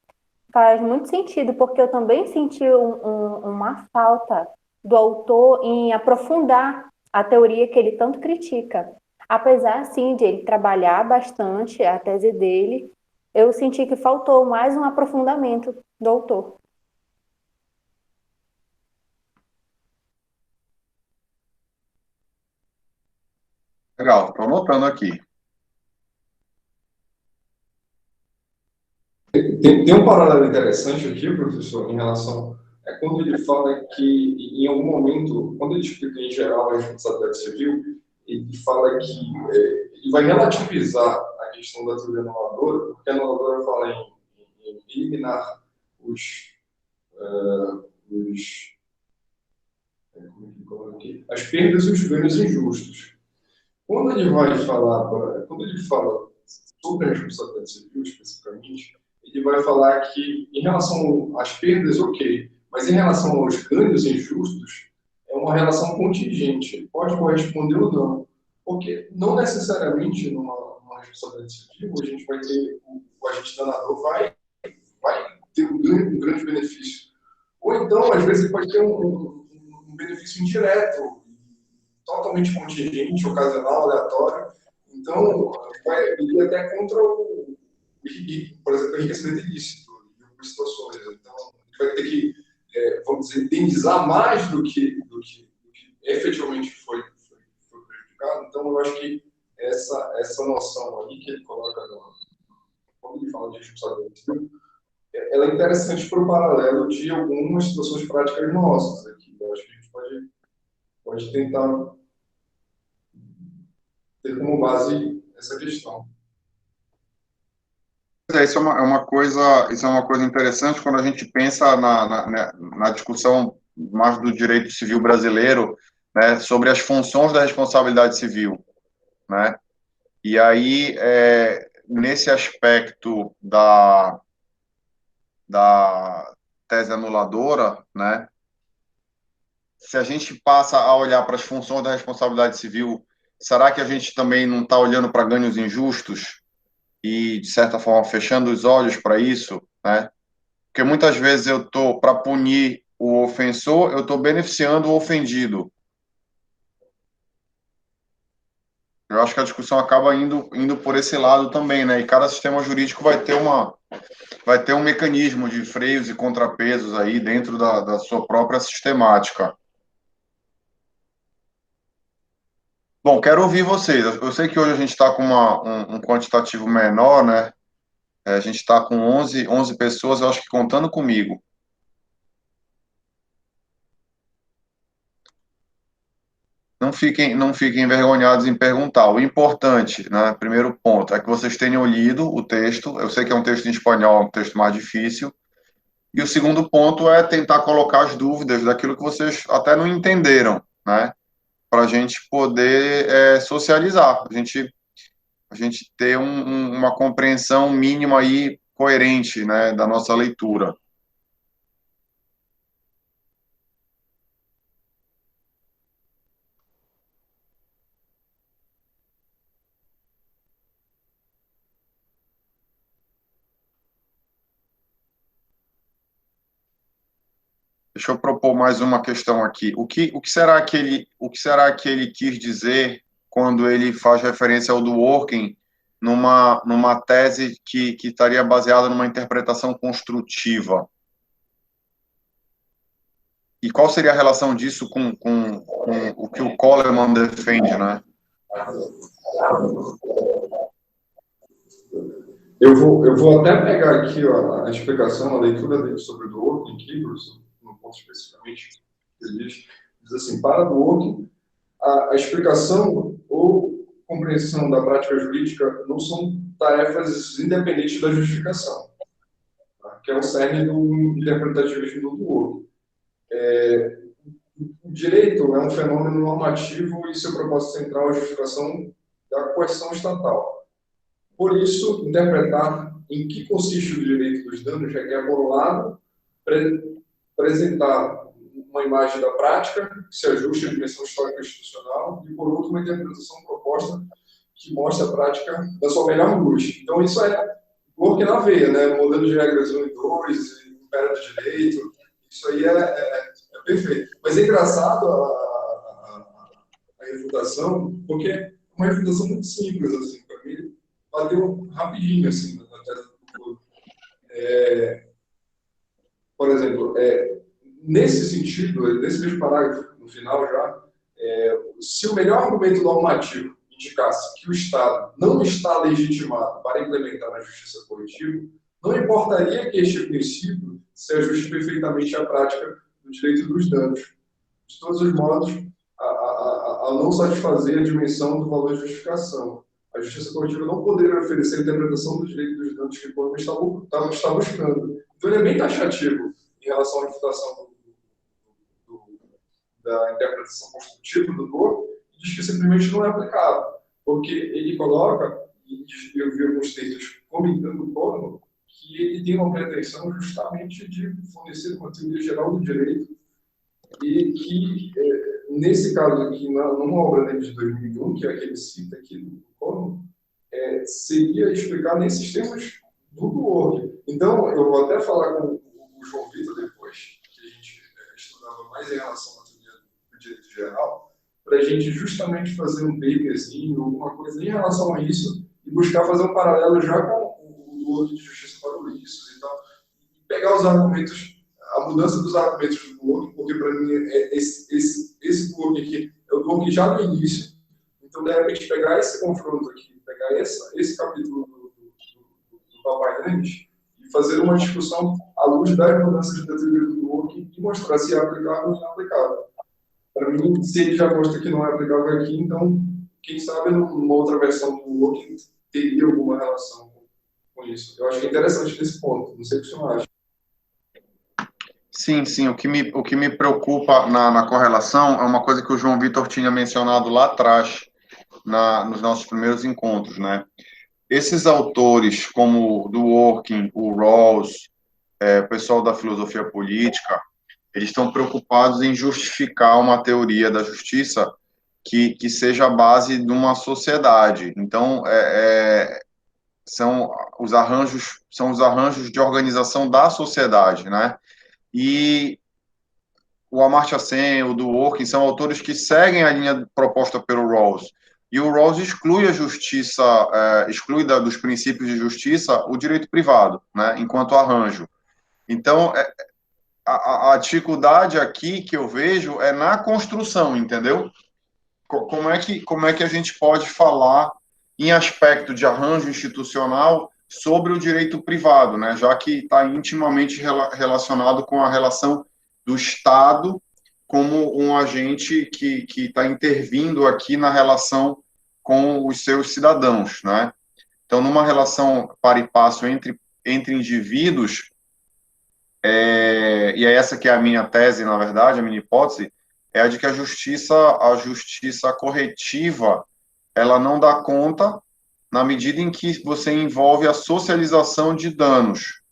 faz muito sentido, porque eu também senti uma falta do autor em aprofundar a teoria que ele tanto critica. Apesar, sim, de ele trabalhar bastante a tese dele, eu senti que faltou mais um aprofundamento do autor. Legal, estou anotando aqui. Tem um paralelo interessante aqui, professor, em relação quando ele fala que, em algum momento, quando ele explica em geral a responsabilidade civil, ele fala que ele vai relativizar a questão da teoria anuladora, porque a anuladora fala em eliminar as perdas e os ganhos injustos. Quando ele fala sobre a responsabilidade civil, especificamente, ele vai falar que, em relação às perdas, ok, mas em relação aos ganhos injustos, é uma relação contingente, pode corresponder ou não, porque não necessariamente numa responsabilidade civil a gente vai ter, o agente danador vai ter um grande benefício. Ou então, às vezes, ele pode ter um benefício indireto, totalmente contingente, ocasional, aleatório. Então, vai ir até contra por exemplo, o enriquecimento ilícito em algumas situações. Então, a gente vai ter que, vamos dizer, indenizar mais do que efetivamente foi prejudicado. Então, eu acho que essa noção aí que ele coloca, quando ele fala de responsabilidade civil, ela é interessante para o paralelo de algumas situações práticas nossas aqui. Eu acho que a gente pode tentar ter como base essa questão. Isso é uma coisa interessante quando a gente pensa na discussão mais do direito civil brasileiro, né, sobre as funções da responsabilidade civil, né? E aí, nesse aspecto da tese anuladora, né, se a gente passa a olhar para as funções da responsabilidade civil, será que a gente também não está olhando para ganhos injustos e, de certa forma, fechando os olhos para isso, né? Porque muitas vezes eu estou, para punir o ofensor, eu estou beneficiando o ofendido. Eu acho que a discussão acaba indo por esse lado também, né? E cada sistema jurídico vai ter um mecanismo de freios e contrapesos aí dentro da sua própria sistemática. Bom, quero ouvir vocês. Eu sei que hoje a gente está com um quantitativo menor, né? A gente está com 11 pessoas, eu acho que contando comigo. Não fiquem envergonhados em perguntar. O importante, né, primeiro ponto, é que vocês tenham lido o texto. Eu sei que é um texto em espanhol, um texto mais difícil. E o segundo ponto é tentar colocar as dúvidas daquilo que vocês até não entenderam, né? Para a gente poder socializar, a gente ter uma compreensão mínima e coerente, né, da nossa leitura. Deixa eu propor mais uma questão aqui. O que será que ele quis dizer quando ele faz referência ao Dworkin numa tese que estaria baseada numa interpretação construtiva? E qual seria a relação disso com o que o Coleman defende, né? Eu vou até pegar aqui ó, a explicação, a leitura dele sobre o Dworkin, no ponto especificamente, ele diz assim, para Dworkin, a explicação ou compreensão da prática jurídica não são tarefas independentes da justificação, tá? Que é o cerne do interpretativismo do Dworkin. O direito é um fenômeno normativo e seu propósito central é a justificação da coerção estatal. Por isso, interpretar em que consiste o direito dos danos requer, por um lado, apresentar uma imagem da prática que se ajuste à dimensão histórica institucional e, por outro, uma interpretação proposta que mostra a prática da sua melhor luz. Então, isso é work na veia, né? Modelo de regras 1 e 2, império do direito, isso aí é perfeito. Mas é engraçado a refutação, porque é uma refutação muito simples, assim, para mim, bateu rapidinho, assim, na tese do Foucault. Por exemplo, nesse sentido, nesse mesmo parágrafo, no final já, se o melhor argumento normativo indicasse que o Estado não está legitimado para implementar a justiça coletiva, não importaria que este princípio se ajuste perfeitamente à prática do direito dos danos. De todos os modos, a não satisfazer a dimensão do valor de justificação. A justiça coletiva não poderia oferecer a interpretação do direito dos danos que o povo está buscando. Então, ele é bem taxativo em relação à refutação da interpretação construtiva do Dor, e diz que simplesmente não é aplicável, porque ele coloca, e eu vi alguns textos comentando o Corno, que ele tem uma pretensão justamente de fornecer uma teoria geral do direito, e que, nesse caso aqui, numa obra dele de 2001, que é a que ele cita aqui do Corno, seria explicar nesses termos do Dor. Então, eu vou até falar com o João Vitor depois, que a gente estudava mais em relação à teoria do direito geral, para a gente justamente fazer um paperzinho, alguma coisa em relação a isso, e buscar fazer um paralelo já com o Dor de justiça para o ilícito e tal, e pegar os argumentos, a mudança dos argumentos do Dor, porque para mim esse Dor aqui é o Dor que já no início, então de repente pegar esse confronto aqui, pegar esse capítulo do Papai Grande, fazer uma discussão à luz das mudanças da teoria do Dworkin e mostrar se é aplicável ou não aplicável. Para mim, se ele já mostra que não é aplicável aqui, então, quem sabe, numa outra versão do Dworkin teria alguma relação com isso. Eu acho que é interessante nesse ponto. Não sei o que você acha. Sim. O que me preocupa na correlação é uma coisa que o João Vitor tinha mencionado lá atrás, nos nossos primeiros encontros, né? Esses autores, como o Dworkin, o Rawls, o pessoal da filosofia política, eles estão preocupados em justificar uma teoria da justiça que seja a base de uma sociedade. Então, são os arranjos de organização da sociedade, né? E o Amartya Sen, o Dworkin, são autores que seguem a linha proposta pelo Rawls. E o Rawls exclui a justiça, exclui dos princípios de justiça o direito privado, né, enquanto arranjo. Então, a dificuldade aqui que eu vejo é na construção, entendeu? Como é que a gente pode falar em aspecto de arranjo institucional sobre o direito privado, né, já que está intimamente relacionado com a relação do Estado como um agente que está intervindo aqui na relação com os seus cidadãos, né? Então, numa relação par e passo entre indivíduos, e é essa que é a minha tese, na verdade, a minha hipótese, é a de que a justiça corretiva, ela não dá conta na medida em que você envolve a socialização de danos.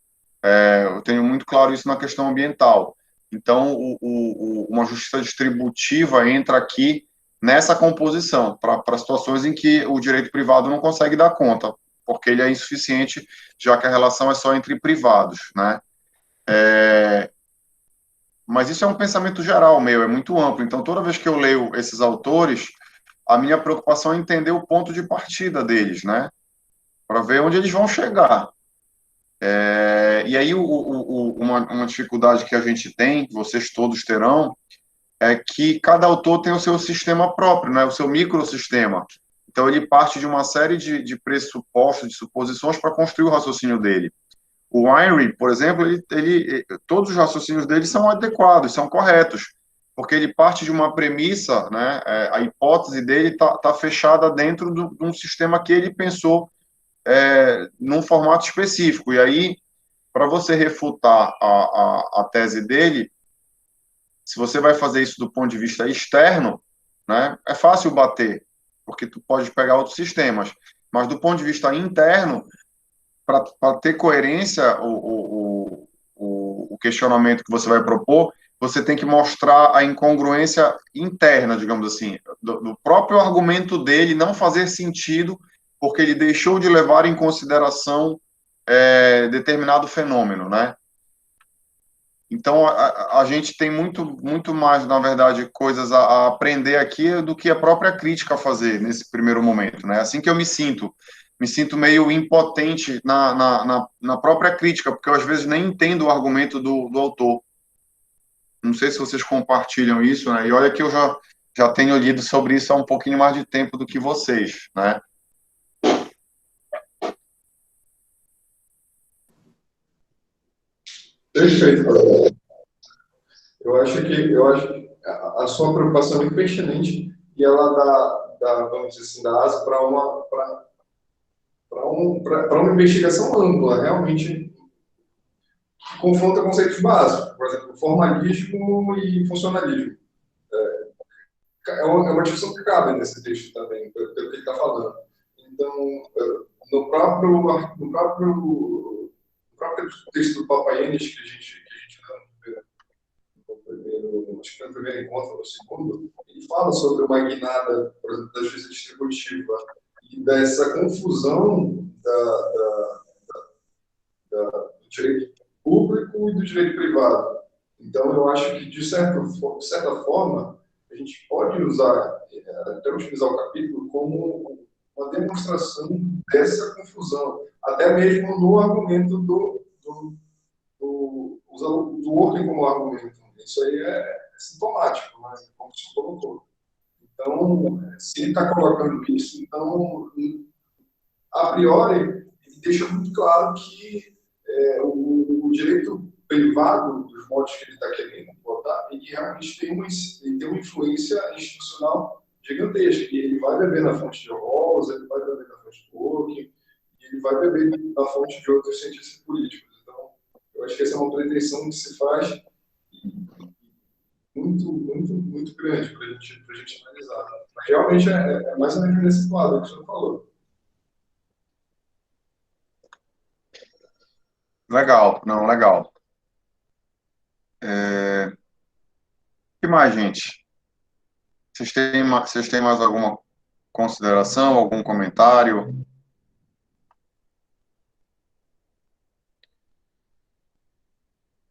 Eu tenho muito claro isso na questão ambiental. Então, uma justiça distributiva entra aqui nessa composição, para situações em que o direito privado não consegue dar conta, porque ele é insuficiente, já que a relação é só entre privados, né? Mas isso é um pensamento geral meu, é muito amplo. Então, toda vez que eu leio esses autores, a minha preocupação é entender o ponto de partida deles, né? Para ver onde eles vão chegar. E aí, uma dificuldade que a gente tem, vocês todos terão, é que cada autor tem o seu sistema próprio, né? O seu microsistema. Então, ele parte de uma série de pressupostos, de suposições para construir o raciocínio dele. O Heinrich, por exemplo, todos os raciocínios dele são adequados, são corretos, porque ele parte de uma premissa, né? A hipótese dele está fechada dentro de um sistema que ele pensou num formato específico. E aí, para você refutar a tese dele, se você vai fazer isso do ponto de vista externo, né, é fácil bater, porque tu pode pegar outros sistemas. Mas do ponto de vista interno, para ter coerência o questionamento que você vai propor, você tem que mostrar a incongruência interna, digamos assim, do próprio argumento dele não fazer sentido, porque ele deixou de levar em consideração determinado fenômeno, né? Então, a gente tem muito mais, na verdade, coisas a aprender aqui do que a própria crítica a fazer nesse primeiro momento, né? Assim que eu me sinto meio impotente na própria crítica, porque eu, às vezes, nem entendo o argumento do autor. Não sei se vocês compartilham isso, né? E olha que eu já tenho lido sobre isso há um pouquinho mais de tempo do que vocês, né? Perfeito, Paulo. Eu acho que a sua preocupação é muito pertinente e ela vamos dizer assim, dá asa para uma investigação ampla, realmente que confronta conceitos básicos, por exemplo, formalismo e funcionalismo. É uma discussão que cabe nesse texto também, pelo que ele está falando. Então, no próprio texto do Papaienis, que a gente acho que foi no primeiro encontro, ou no segundo, ele fala sobre uma guinada, por exemplo, da justiça distributiva e dessa confusão do direito público e do direito privado. Então, eu acho que, de certa forma, a gente pode até utilizar o capítulo como uma demonstração dessa confusão, até mesmo no argumento usando do Orkin como argumento. Isso aí é sintomático, né? Como você colocou. Então, se ele está colocando isso, então, a priori, ele deixa muito claro que o direito privado, dos modos que ele está querendo botar, ele realmente tem uma influência institucional gigantesca. E ele vai beber na fonte de Rawls, ele vai beber na fonte de Orkin, e ele vai beber na fonte de outros cientistas políticos. Então, eu acho que essa é uma pretensão que se faz muito grande para a gente analisar. Mas realmente é mais ou menos nesse quadro que o senhor falou. Legal, não, legal. O que mais, gente? Vocês têm mais alguma consideração, algum comentário?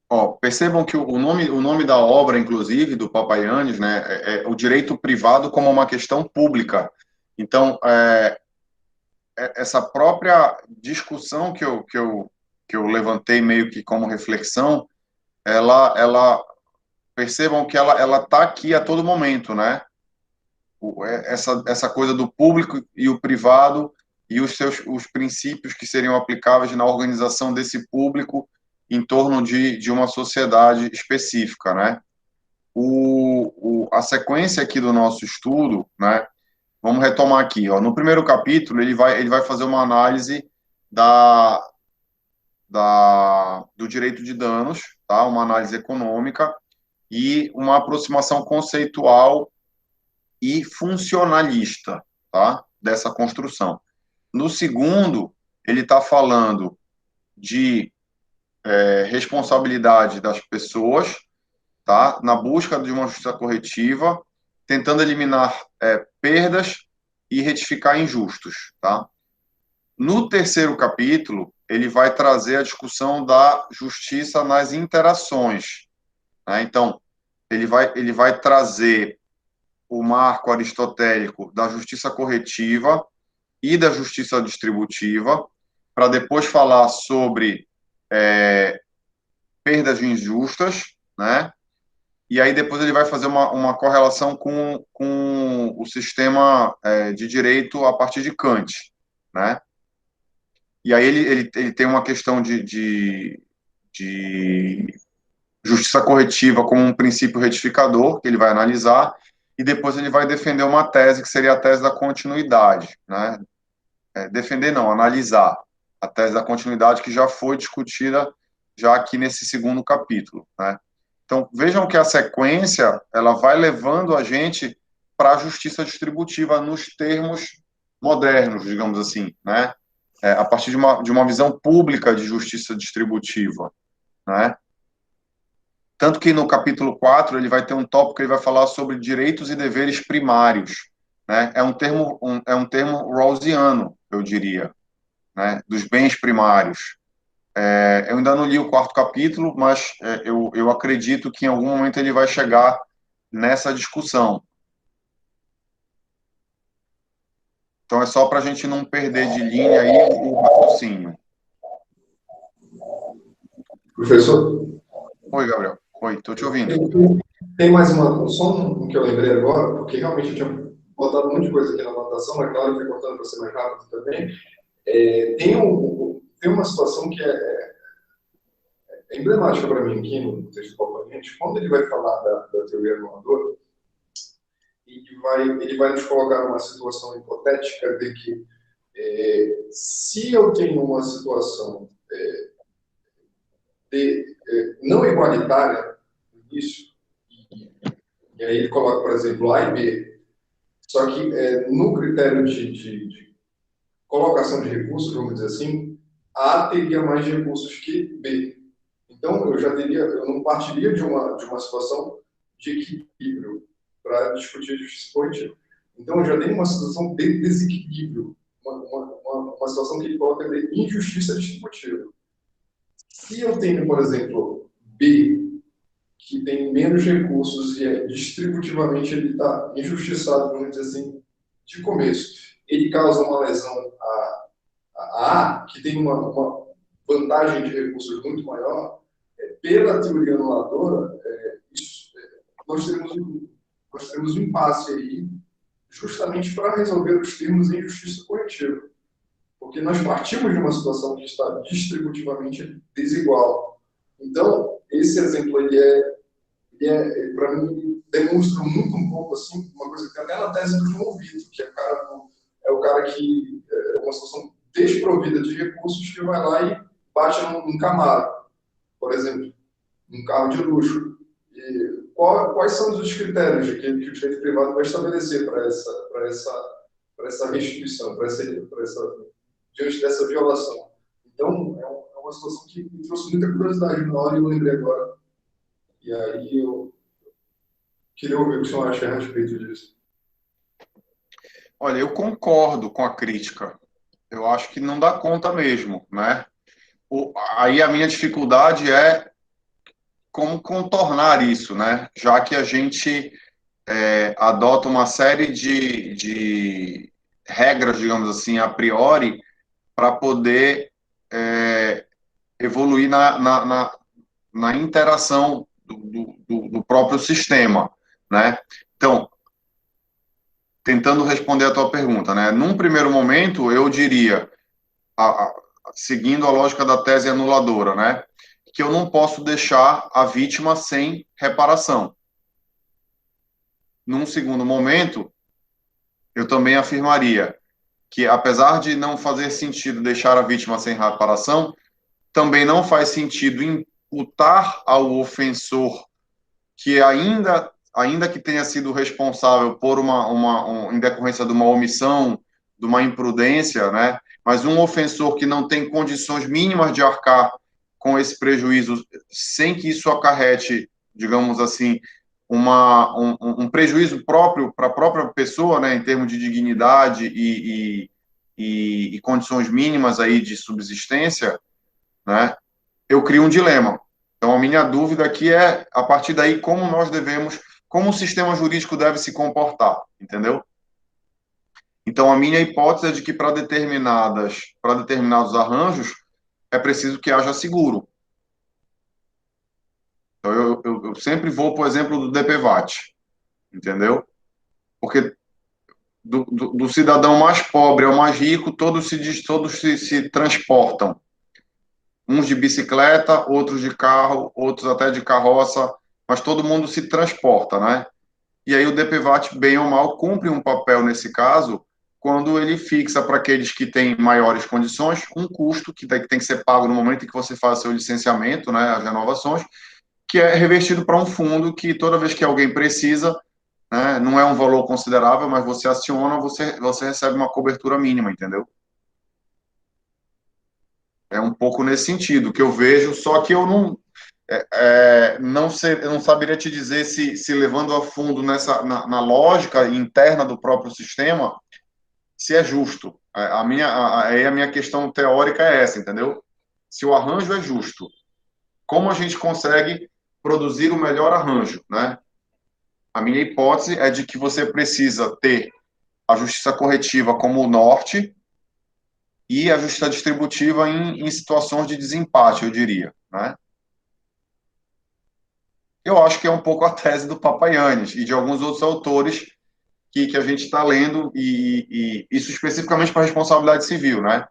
Ó, percebam que o nome da obra, inclusive, do Papaioannis, né, é o direito privado como uma questão pública. Então, essa própria discussão que eu levantei meio que como reflexão, ela percebam que ela está aqui a todo momento, né? Essa coisa do público e o privado e os princípios que seriam aplicáveis na organização desse público em torno de uma sociedade específica, né? A sequência aqui do nosso estudo, né? Vamos retomar aqui, ó. No primeiro capítulo, ele vai fazer uma análise do direito de danos, tá? Uma análise econômica e uma aproximação conceitual e funcionalista, tá? Dessa construção. No segundo, ele está falando de responsabilidade das pessoas, tá? Na busca de uma justiça corretiva, tentando eliminar perdas e retificar injustos, tá? No terceiro capítulo, ele vai trazer a discussão da justiça nas interações, né? Então, ele vai trazer o marco aristotélico da justiça corretiva e da justiça distributiva, para depois falar sobre perdas injustas, né? E aí depois ele vai fazer uma correlação com o sistema de direito a partir de Kant, né? E aí ele tem uma questão de justiça corretiva como um princípio retificador, que ele vai analisar, e depois ele vai defender uma tese, que seria a tese da continuidade, né? Defender não, analisar a tese da continuidade, que já foi discutida já aqui nesse segundo capítulo, né? Então, vejam que a sequência, ela vai levando a gente para a justiça distributiva nos termos modernos, digamos assim, né? A partir de uma visão pública de justiça distributiva, né? Tanto que no capítulo 4 ele vai ter um tópico que ele vai falar sobre direitos e deveres primários, né? É um termo rawlsiano, eu diria, né? Dos bens primários. Eu ainda não li o quarto capítulo, mas eu acredito que em algum momento ele vai chegar nessa discussão. Então é só para a gente não perder de linha aí o raciocínio. Professor? Oi, Gabriel. Oi, estou te ouvindo. Tem mais só um que eu lembrei agora, porque realmente eu tinha botado um monte de coisa aqui na anotação, mas claro, eu fui contando para ser mais rápido também. Tem uma situação que é emblemática para mim aqui no texto do Paulo Valente, quando ele vai falar da teoria anuladora, ele vai nos colocar numa situação hipotética de que se eu tenho uma situação não igualitária no início, e aí ele coloca, por exemplo, A e B, só que no critério de colocação de recursos, vamos dizer assim, A teria mais recursos que B. Então, eu não partiria de uma situação de equilíbrio para discutir justiça coletiva. Então, eu já tenho uma situação de desequilíbrio, uma situação que ele coloca de injustiça distributiva. Se eu tenho, por exemplo, B, que tem menos recursos e distributivamente ele está injustiçado, vamos dizer assim, de começo, ele causa uma lesão a A, que tem uma vantagem de recursos muito maior, pela teoria anuladora, nós teremos um impasse aí, justamente para resolver os termos em justiça coletiva. Porque nós partimos de uma situação que está distributivamente desigual. Então, esse exemplo para mim, demonstra muito um pouco assim, uma coisa que tem até na tese do João Vitor, que é o cara que é uma situação desprovida de recursos que vai lá e baixa num Camaro, por exemplo, num carro de luxo. E quais são os critérios que o direito privado vai estabelecer para essa restituição, diante dessa violação? Então, é uma situação que me trouxe muita curiosidade na hora e eu lembrei agora. E aí eu queria ouvir o que o senhor acha a respeito disso. Olha, eu concordo com a crítica. Eu acho que não dá conta mesmo, né? Aí a minha dificuldade é como contornar isso, né? Já que a gente adota uma série de regras, digamos assim, a priori, para poder evoluir na interação do próprio sistema, né? Então, tentando responder a tua pergunta, né? Num primeiro momento, eu diria, seguindo a lógica da tese anuladora, né? Que eu não posso deixar a vítima sem reparação. Num segundo momento, eu também afirmaria que, apesar de não fazer sentido deixar a vítima sem reparação, também não faz sentido imputar ao ofensor que ainda que tenha sido responsável por em decorrência de uma omissão, de uma imprudência, né? Mas um ofensor que não tem condições mínimas de arcar com esse prejuízo, sem que isso acarrete, digamos assim, um prejuízo próprio para a própria pessoa, né, em termos de dignidade e condições mínimas aí de subsistência, né, eu crio um dilema. Então, a minha dúvida aqui é, a partir daí, como o sistema jurídico deve se comportar, entendeu? Então, a minha hipótese é de que para determinados arranjos, é preciso que haja seguro. Então, eu sempre vou, por exemplo, do DPVAT, entendeu? Porque do cidadão mais pobre ao mais rico, todos se transportam. Uns de bicicleta, outros de carro, outros até de carroça, mas todo mundo se transporta, né? E aí o DPVAT, bem ou mal, cumpre um papel nesse caso, quando ele fixa para aqueles que têm maiores condições um custo que tem que ser pago no momento em que você faz seu licenciamento, né, as renovações, que é revertido para um fundo que toda vez que alguém precisa, né, não é um valor considerável, mas você aciona, você recebe uma cobertura mínima, entendeu? É um pouco nesse sentido que eu vejo, só que eu não... Eu não saberia te dizer se levando a fundo na lógica interna do próprio sistema, se é justo. A minha questão teórica é essa, entendeu? Se o arranjo é justo, como a gente consegue produzir o melhor arranjo, né? A minha hipótese é de que você precisa ter a justiça corretiva como o norte e a justiça distributiva em situações de desempate, eu diria, né? Eu acho que é um pouco a tese do Papaioannis e de alguns outros autores que a gente está lendo, e isso especificamente para a responsabilidade civil, né?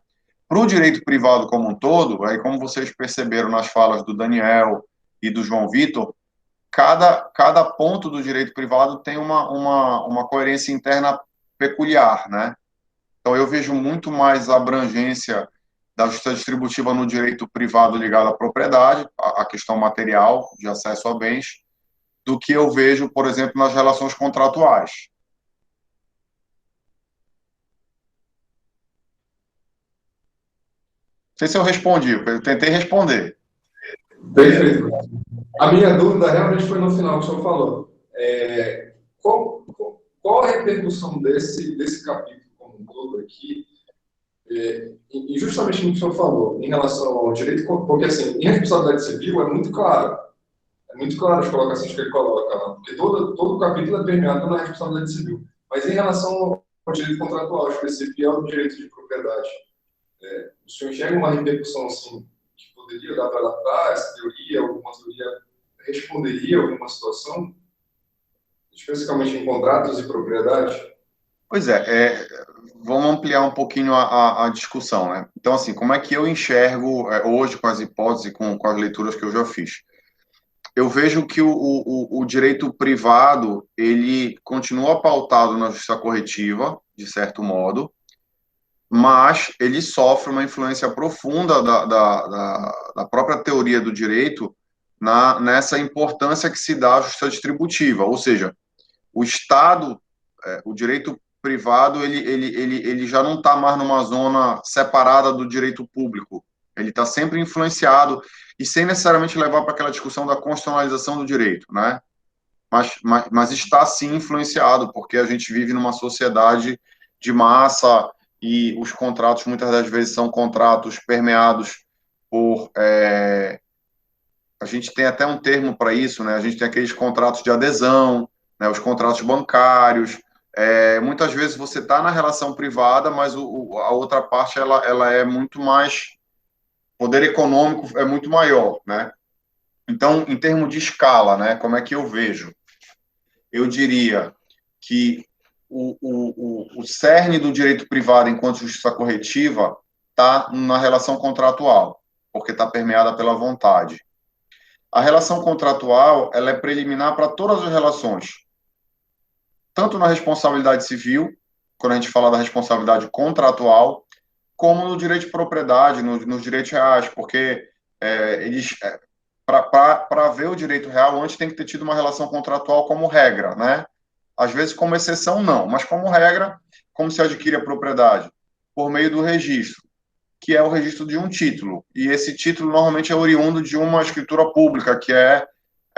Para o direito privado como um todo, aí como vocês perceberam nas falas do Daniel e do João Vitor, cada ponto do direito privado tem uma coerência interna peculiar, né? Então, eu vejo muito mais abrangência da justiça distributiva no direito privado ligado à propriedade, à questão material de acesso a bens, do que eu vejo, por exemplo, nas relações contratuais. Não sei se eu respondi, eu tentei responder. Perfeito. A minha dúvida realmente foi no final que o senhor falou. Qual a repercussão desse capítulo como um todo aqui, e justamente no que o senhor falou, em relação ao direito, porque assim, em responsabilidade civil é muito claro as colocações que ele coloca lá, porque todo o capítulo é permeado na responsabilidade civil. Mas em relação ao direito contratual específico e ao direito de propriedade, o senhor enxerga uma repercussão assim, que poderia dar para adaptar essa teoria, alguma teoria responderia a alguma situação, especificamente em contratos e propriedade? Pois vamos ampliar um pouquinho a discussão, né? Então, assim, como é que eu enxergo hoje com as hipóteses, com as leituras que eu já fiz? Eu vejo que o direito privado, ele continua pautado na justiça corretiva, de certo modo, mas ele sofre uma influência profunda da própria teoria do direito nessa importância que se dá à justiça distributiva, ou seja, o Estado, o direito privado, ele já não está mais numa zona separada do direito público, ele está sempre influenciado e sem necessariamente levar para aquela discussão da constitucionalização do direito, né? Mas está sim influenciado, porque a gente vive numa sociedade de massa e os contratos muitas das vezes são contratos permeados por. A gente tem até um termo para isso, né? A gente tem aqueles contratos de adesão, né? Os contratos bancários. Muitas vezes você está na relação privada, mas a outra parte ela é muito mais. O poder econômico é muito maior, né? Então, em termos de escala, né? Como é que eu vejo? Eu diria que o cerne do direito privado enquanto justiça corretiva está na relação contratual, porque está permeada pela vontade. A relação contratual ela é preliminar para todas as relações, tanto na responsabilidade civil, quando a gente fala da responsabilidade contratual, como no direito de propriedade, nos direitos reais, porque para ver o direito real, antes tem que ter tido uma relação contratual como regra, né? Às vezes, como exceção, não, mas como regra, como se adquire a propriedade? Por meio do registro, que é o registro de um título. E esse título normalmente é oriundo de uma escritura pública, que é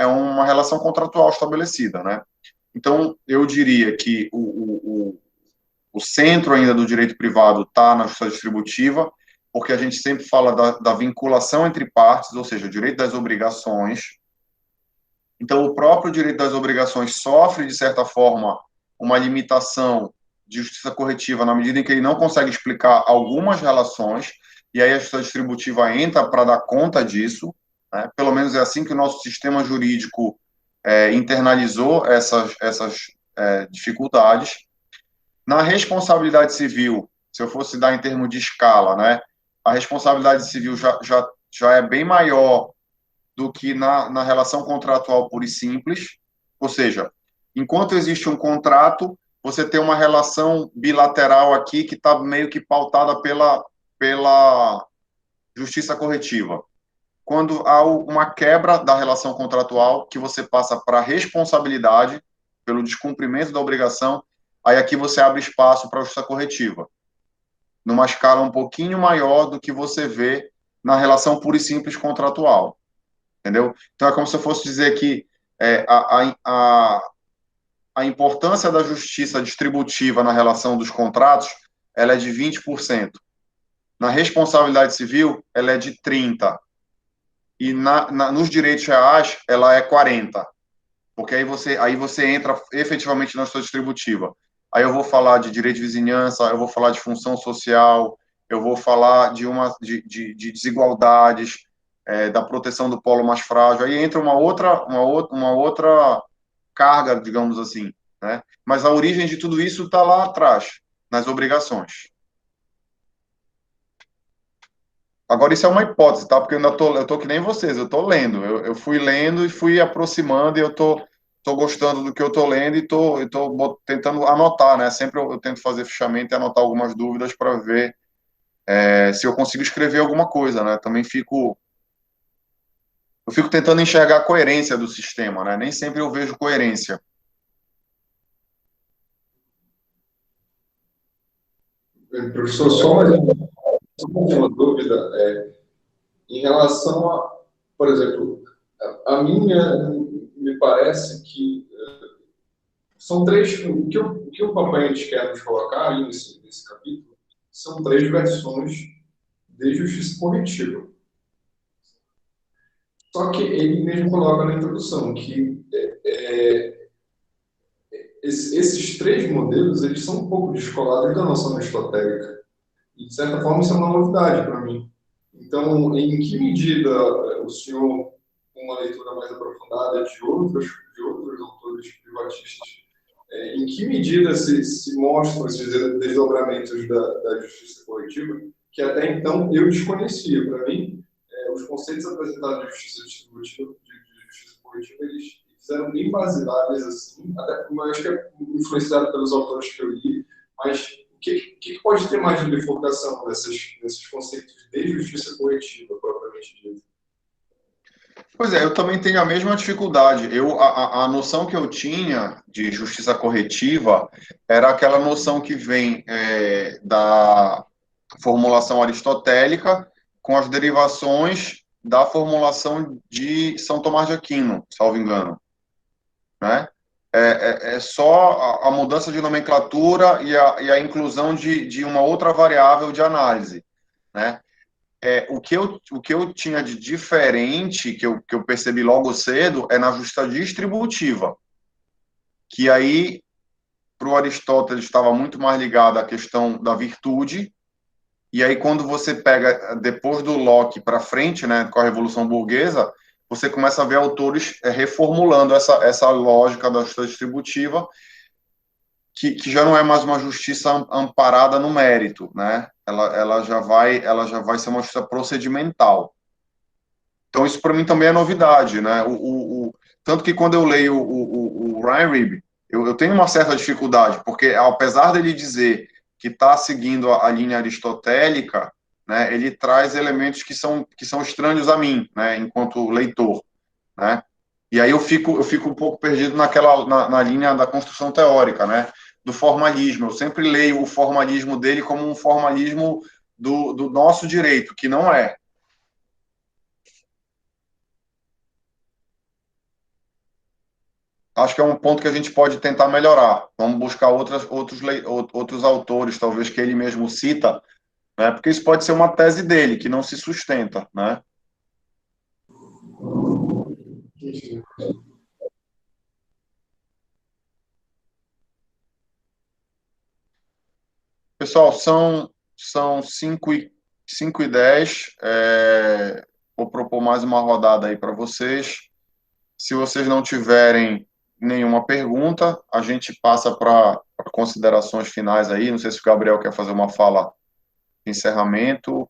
uma relação contratual estabelecida, né? Então, eu diria que o centro ainda do direito privado está na justiça distributiva, porque a gente sempre fala da vinculação entre partes, ou seja, o direito das obrigações. Então, o próprio direito das obrigações sofre, de certa forma, uma limitação de justiça corretiva na medida em que ele não consegue explicar algumas relações, e aí a justiça distributiva entra para dar conta disso, né? Pelo menos é assim que o nosso sistema jurídico internalizou essas dificuldades. Na responsabilidade civil, se eu fosse dar em termos de escala, né, a responsabilidade civil já é bem maior do que na relação contratual pura e simples, ou seja, enquanto existe um contrato, você tem uma relação bilateral aqui que está meio que pautada pela justiça corretiva. Quando há uma quebra da relação contratual, que você passa para a responsabilidade pelo descumprimento da obrigação, aí aqui você abre espaço para a justiça corretiva, numa escala um pouquinho maior do que você vê na relação pura e simples contratual. entendeu? Então, é como se eu fosse dizer que a importância da justiça distributiva na relação dos contratos, ela é de 20%. Na responsabilidade civil, ela é de 30%. E nos direitos reais, ela é 40%. Porque aí você entra efetivamente na justiça distributiva. Aí eu vou falar de direito de vizinhança, eu vou falar de função social, eu vou falar de desigualdades, da proteção do polo mais frágil. Aí entra uma outra carga, digamos assim, né? Mas a origem de tudo isso está lá atrás, nas obrigações. Agora, isso é uma hipótese, tá? Porque eu tô que nem vocês, eu tô lendo. Eu fui lendo e fui aproximando e eu tô gostando do que eu tô lendo e tô tentando anotar, né? Sempre eu tento fazer fichamento e anotar algumas dúvidas para ver se eu consigo escrever alguma coisa, né? Também eu fico tentando enxergar a coerência do sistema, né? Nem sempre eu vejo coerência. Professor, só mais uma dúvida. Em relação a, por exemplo, a minha, me parece que são três, o que o papai quer nos colocar aí nesse capítulo, são três versões de justiça corretiva. Só que ele mesmo coloca na introdução que esses três modelos, eles são um pouco descolados da noção aristotélica. E, de certa forma, isso é uma novidade para mim. Então, em que medida o senhor, com uma leitura mais aprofundada de outros autores privatistas, em que medida se mostram esses desdobramentos da justiça coletiva, que até então eu desconhecia? Para mim, os conceitos apresentados de justiça distributiva, de justiça coletiva, eles eram bem basilares, assim, até, eu acho que é influenciado pelos autores que eu li, mas o que pode ter mais de bifurcação nesses conceitos de justiça coletiva, propriamente dito? Pois é, eu também tenho a mesma dificuldade. A noção que eu tinha de justiça corretiva era aquela noção que vem da formulação aristotélica com as derivações da formulação de São Tomás de Aquino, salvo engano, né? É só a mudança de nomenclatura e a inclusão de uma outra variável de análise, né? O que eu tinha de diferente, que eu percebi logo cedo, é na justiça distributiva, que aí, para o Aristóteles, estava muito mais ligado à questão da virtude, e aí quando você pega, depois do Locke para frente, né, com a Revolução Burguesa, você começa a ver autores reformulando essa lógica da justiça distributiva, que já não é mais uma justiça amparada no mérito, né? Ela já vai ser uma justiça procedimental. Então, isso para mim também é novidade, né? Tanto que quando eu leio o Ryan Reeb, eu tenho uma certa dificuldade, porque apesar dele dizer que está seguindo a linha aristotélica, né, ele traz elementos que são estranhos a mim, né, enquanto leitor, né? E aí eu fico um pouco perdido na linha da construção teórica, né? Do formalismo. Eu sempre leio o formalismo dele como um formalismo do nosso direito, que não é. Acho que é um ponto que a gente pode tentar melhorar. Vamos buscar outros autores, talvez que ele mesmo cita, né? Porque isso pode ser uma tese dele, que não se sustenta, né? Pessoal, são 5h10. Vou propor mais uma rodada aí para vocês. Se vocês não tiverem nenhuma pergunta, a gente passa para considerações finais aí. Não sei se o Gabriel quer fazer uma fala de encerramento.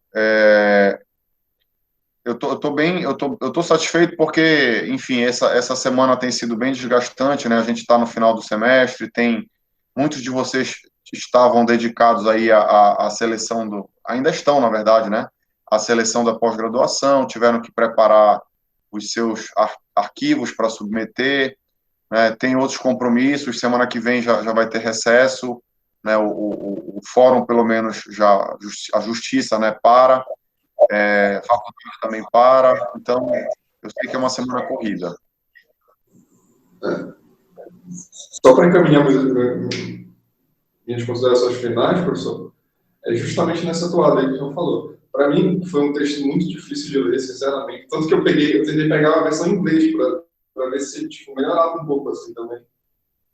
Eu tô satisfeito porque, enfim, essa semana tem sido bem desgastante, né? A gente está no final do semestre, muitos de vocês estavam dedicados aí à seleção ainda estão, na verdade, né? A seleção da pós-graduação, tiveram que preparar os seus arquivos para submeter, né? Tem outros compromissos, semana que vem já vai ter recesso, né? O fórum, pelo menos, a justiça, né, a faculdade também para, então Eu sei que é uma semana corrida. Só para encaminhar minhas considerações finais, professor, é justamente nessa toada aí que o senhor falou. Para mim, foi um texto muito difícil de ler, sinceramente. Tanto que eu tentei pegar uma versão em inglês para ver se tipo, melhorava um pouco assim também.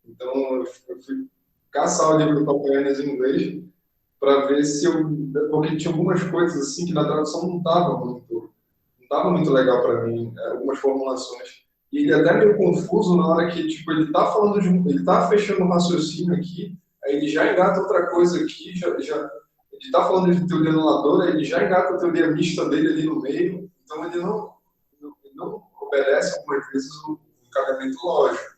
Então, eu fui caçar o livro do Papaiones em inglês para ver se eu... Porque tinha algumas coisas assim que na tradução não estava muito legal para mim, algumas formulações. E ele é até meio confuso na hora que tipo, ele está falando ele está fechando um raciocínio aqui, aí ele já engata outra coisa aqui, ele está falando de teoria anuladora, ele já engata a teoria mista dele ali no meio, então ele não obedece algumas vezes o encadeamento lógico.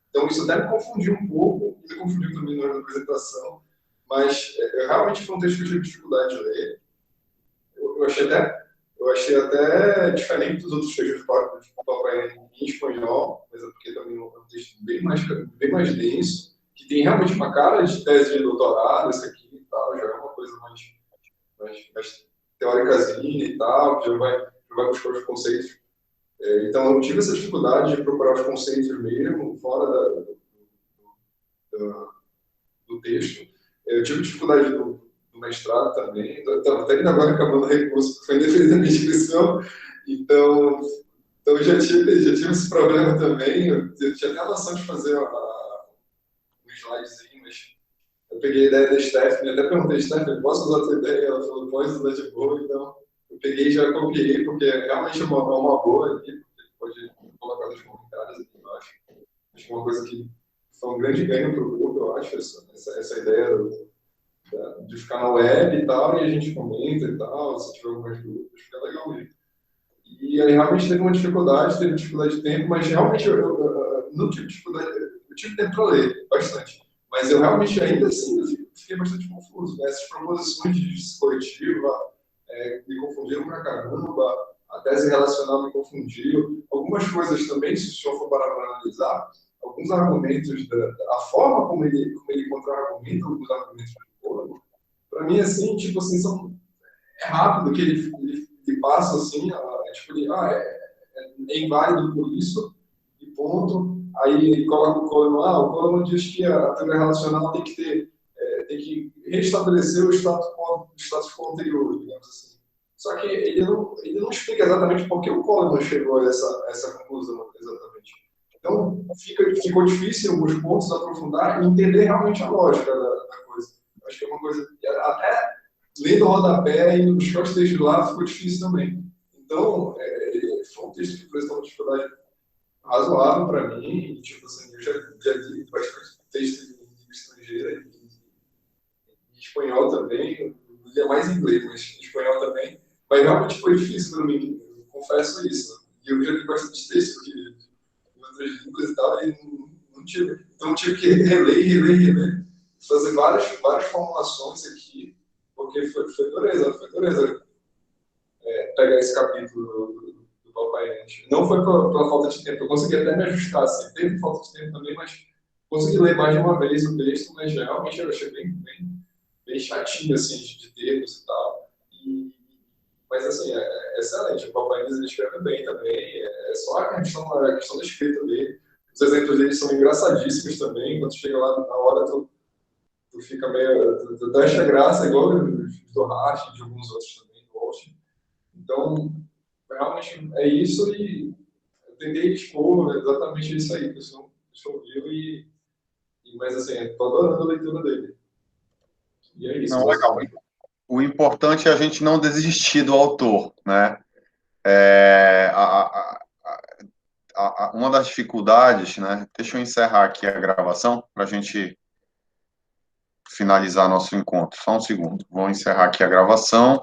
Então isso até me confundiu um pouco, me confundiu também na apresentação, mas realmente foi um texto que eu tive dificuldade de ler. Eu achei até diferente dos outros textos do Papai em espanhol, mas é porque também é um texto bem mais denso, que tem realmente uma cara de tese de doutorado, esse aqui e tal, já é uma coisa mais teóricazinha e tal, que já vai buscar os conceitos. Então, eu tive essa dificuldade de procurar os conceitos mesmo, fora do texto. Eu tive dificuldade do mestrado também, até ainda agora acabando o recurso, que foi em defesa da minha inscrição, então eu já tive esse problema também, eu tinha até a noção de fazer um slidezinho, mas eu peguei a ideia da Stephanie, até perguntei, Stephanie, posso usar a tua ideia? Ela falou, pode usar de boa, então eu peguei e já copiei, porque realmente é uma boa aqui, pode colocar nos comentários aqui embaixo. Acho que é uma coisa que foi um grande ganho para o grupo, eu acho, essa ideia de ficar na web e tal, e a gente comenta e tal, se tiver algumas dúvidas, fica legal mesmo. E aí realmente teve dificuldade de tempo, mas realmente eu não tive dificuldade, eu tive tempo para ler, bastante. Mas eu realmente ainda assim fiquei bastante confuso, né? Essas proposições de coletiva me confundiram pra caramba, a tese relacional me confundiu, algumas coisas também, se o senhor for parar para analisar, alguns argumentos, a forma como ele contra-argumenta alguns argumentos do Coleman, para mim, assim, tipo assim, é rápido que ele passa, assim, tipo, é inválido por isso, e ponto. Aí ele coloca o Coleman, o Coleman diz que a teoria relacional tem que restabelecer o status quo anterior, digamos assim. Só que ele não explica exatamente por que o Coleman chegou a essa conclusão, exatamente. Então, ficou difícil em alguns pontos aprofundar e entender realmente a lógica da coisa. Acho que é uma coisa que até lendo o rodapé e buscar os textos lá ficou difícil também. Então, foi um texto que apresentou uma dificuldade razoável para mim. E, tipo assim, eu já li bastante texto em língua estrangeira, em espanhol também. Eu lia mais em inglês, mas em espanhol também. Mas realmente foi difícil para mim, eu confesso isso. E eu já li bastante texto em outras línguas e tal, e não tive. Então, tive que reler, fazer várias formulações aqui, porque foi dureza pegar esse capítulo do Papai Antes. Não foi pela falta de tempo, eu consegui até me ajustar, assim, teve falta de tempo também, mas consegui ler mais de uma vez o texto, mas realmente eu achei bem chatinho, assim, de termos e tal. Mas, assim, é excelente, o Papai Antes escreve bem também, é só a questão da escrita dele. Os exemplos dele são engraçadíssimos também, quando chega lá na hora, tu fica meio... Tu acha graça, igual do Rashi, de alguns outros também, do Austin. Então, realmente é isso, e eu tentei expor exatamente isso aí que o senhor viu, mas assim, estou adorando a leitura dele. E é isso. Não, legal. O importante é a gente não desistir do autor, né? Uma das dificuldades, né? Deixa eu encerrar aqui a gravação para a gente finalizar nosso encontro. Só um segundo. Vou encerrar aqui a gravação.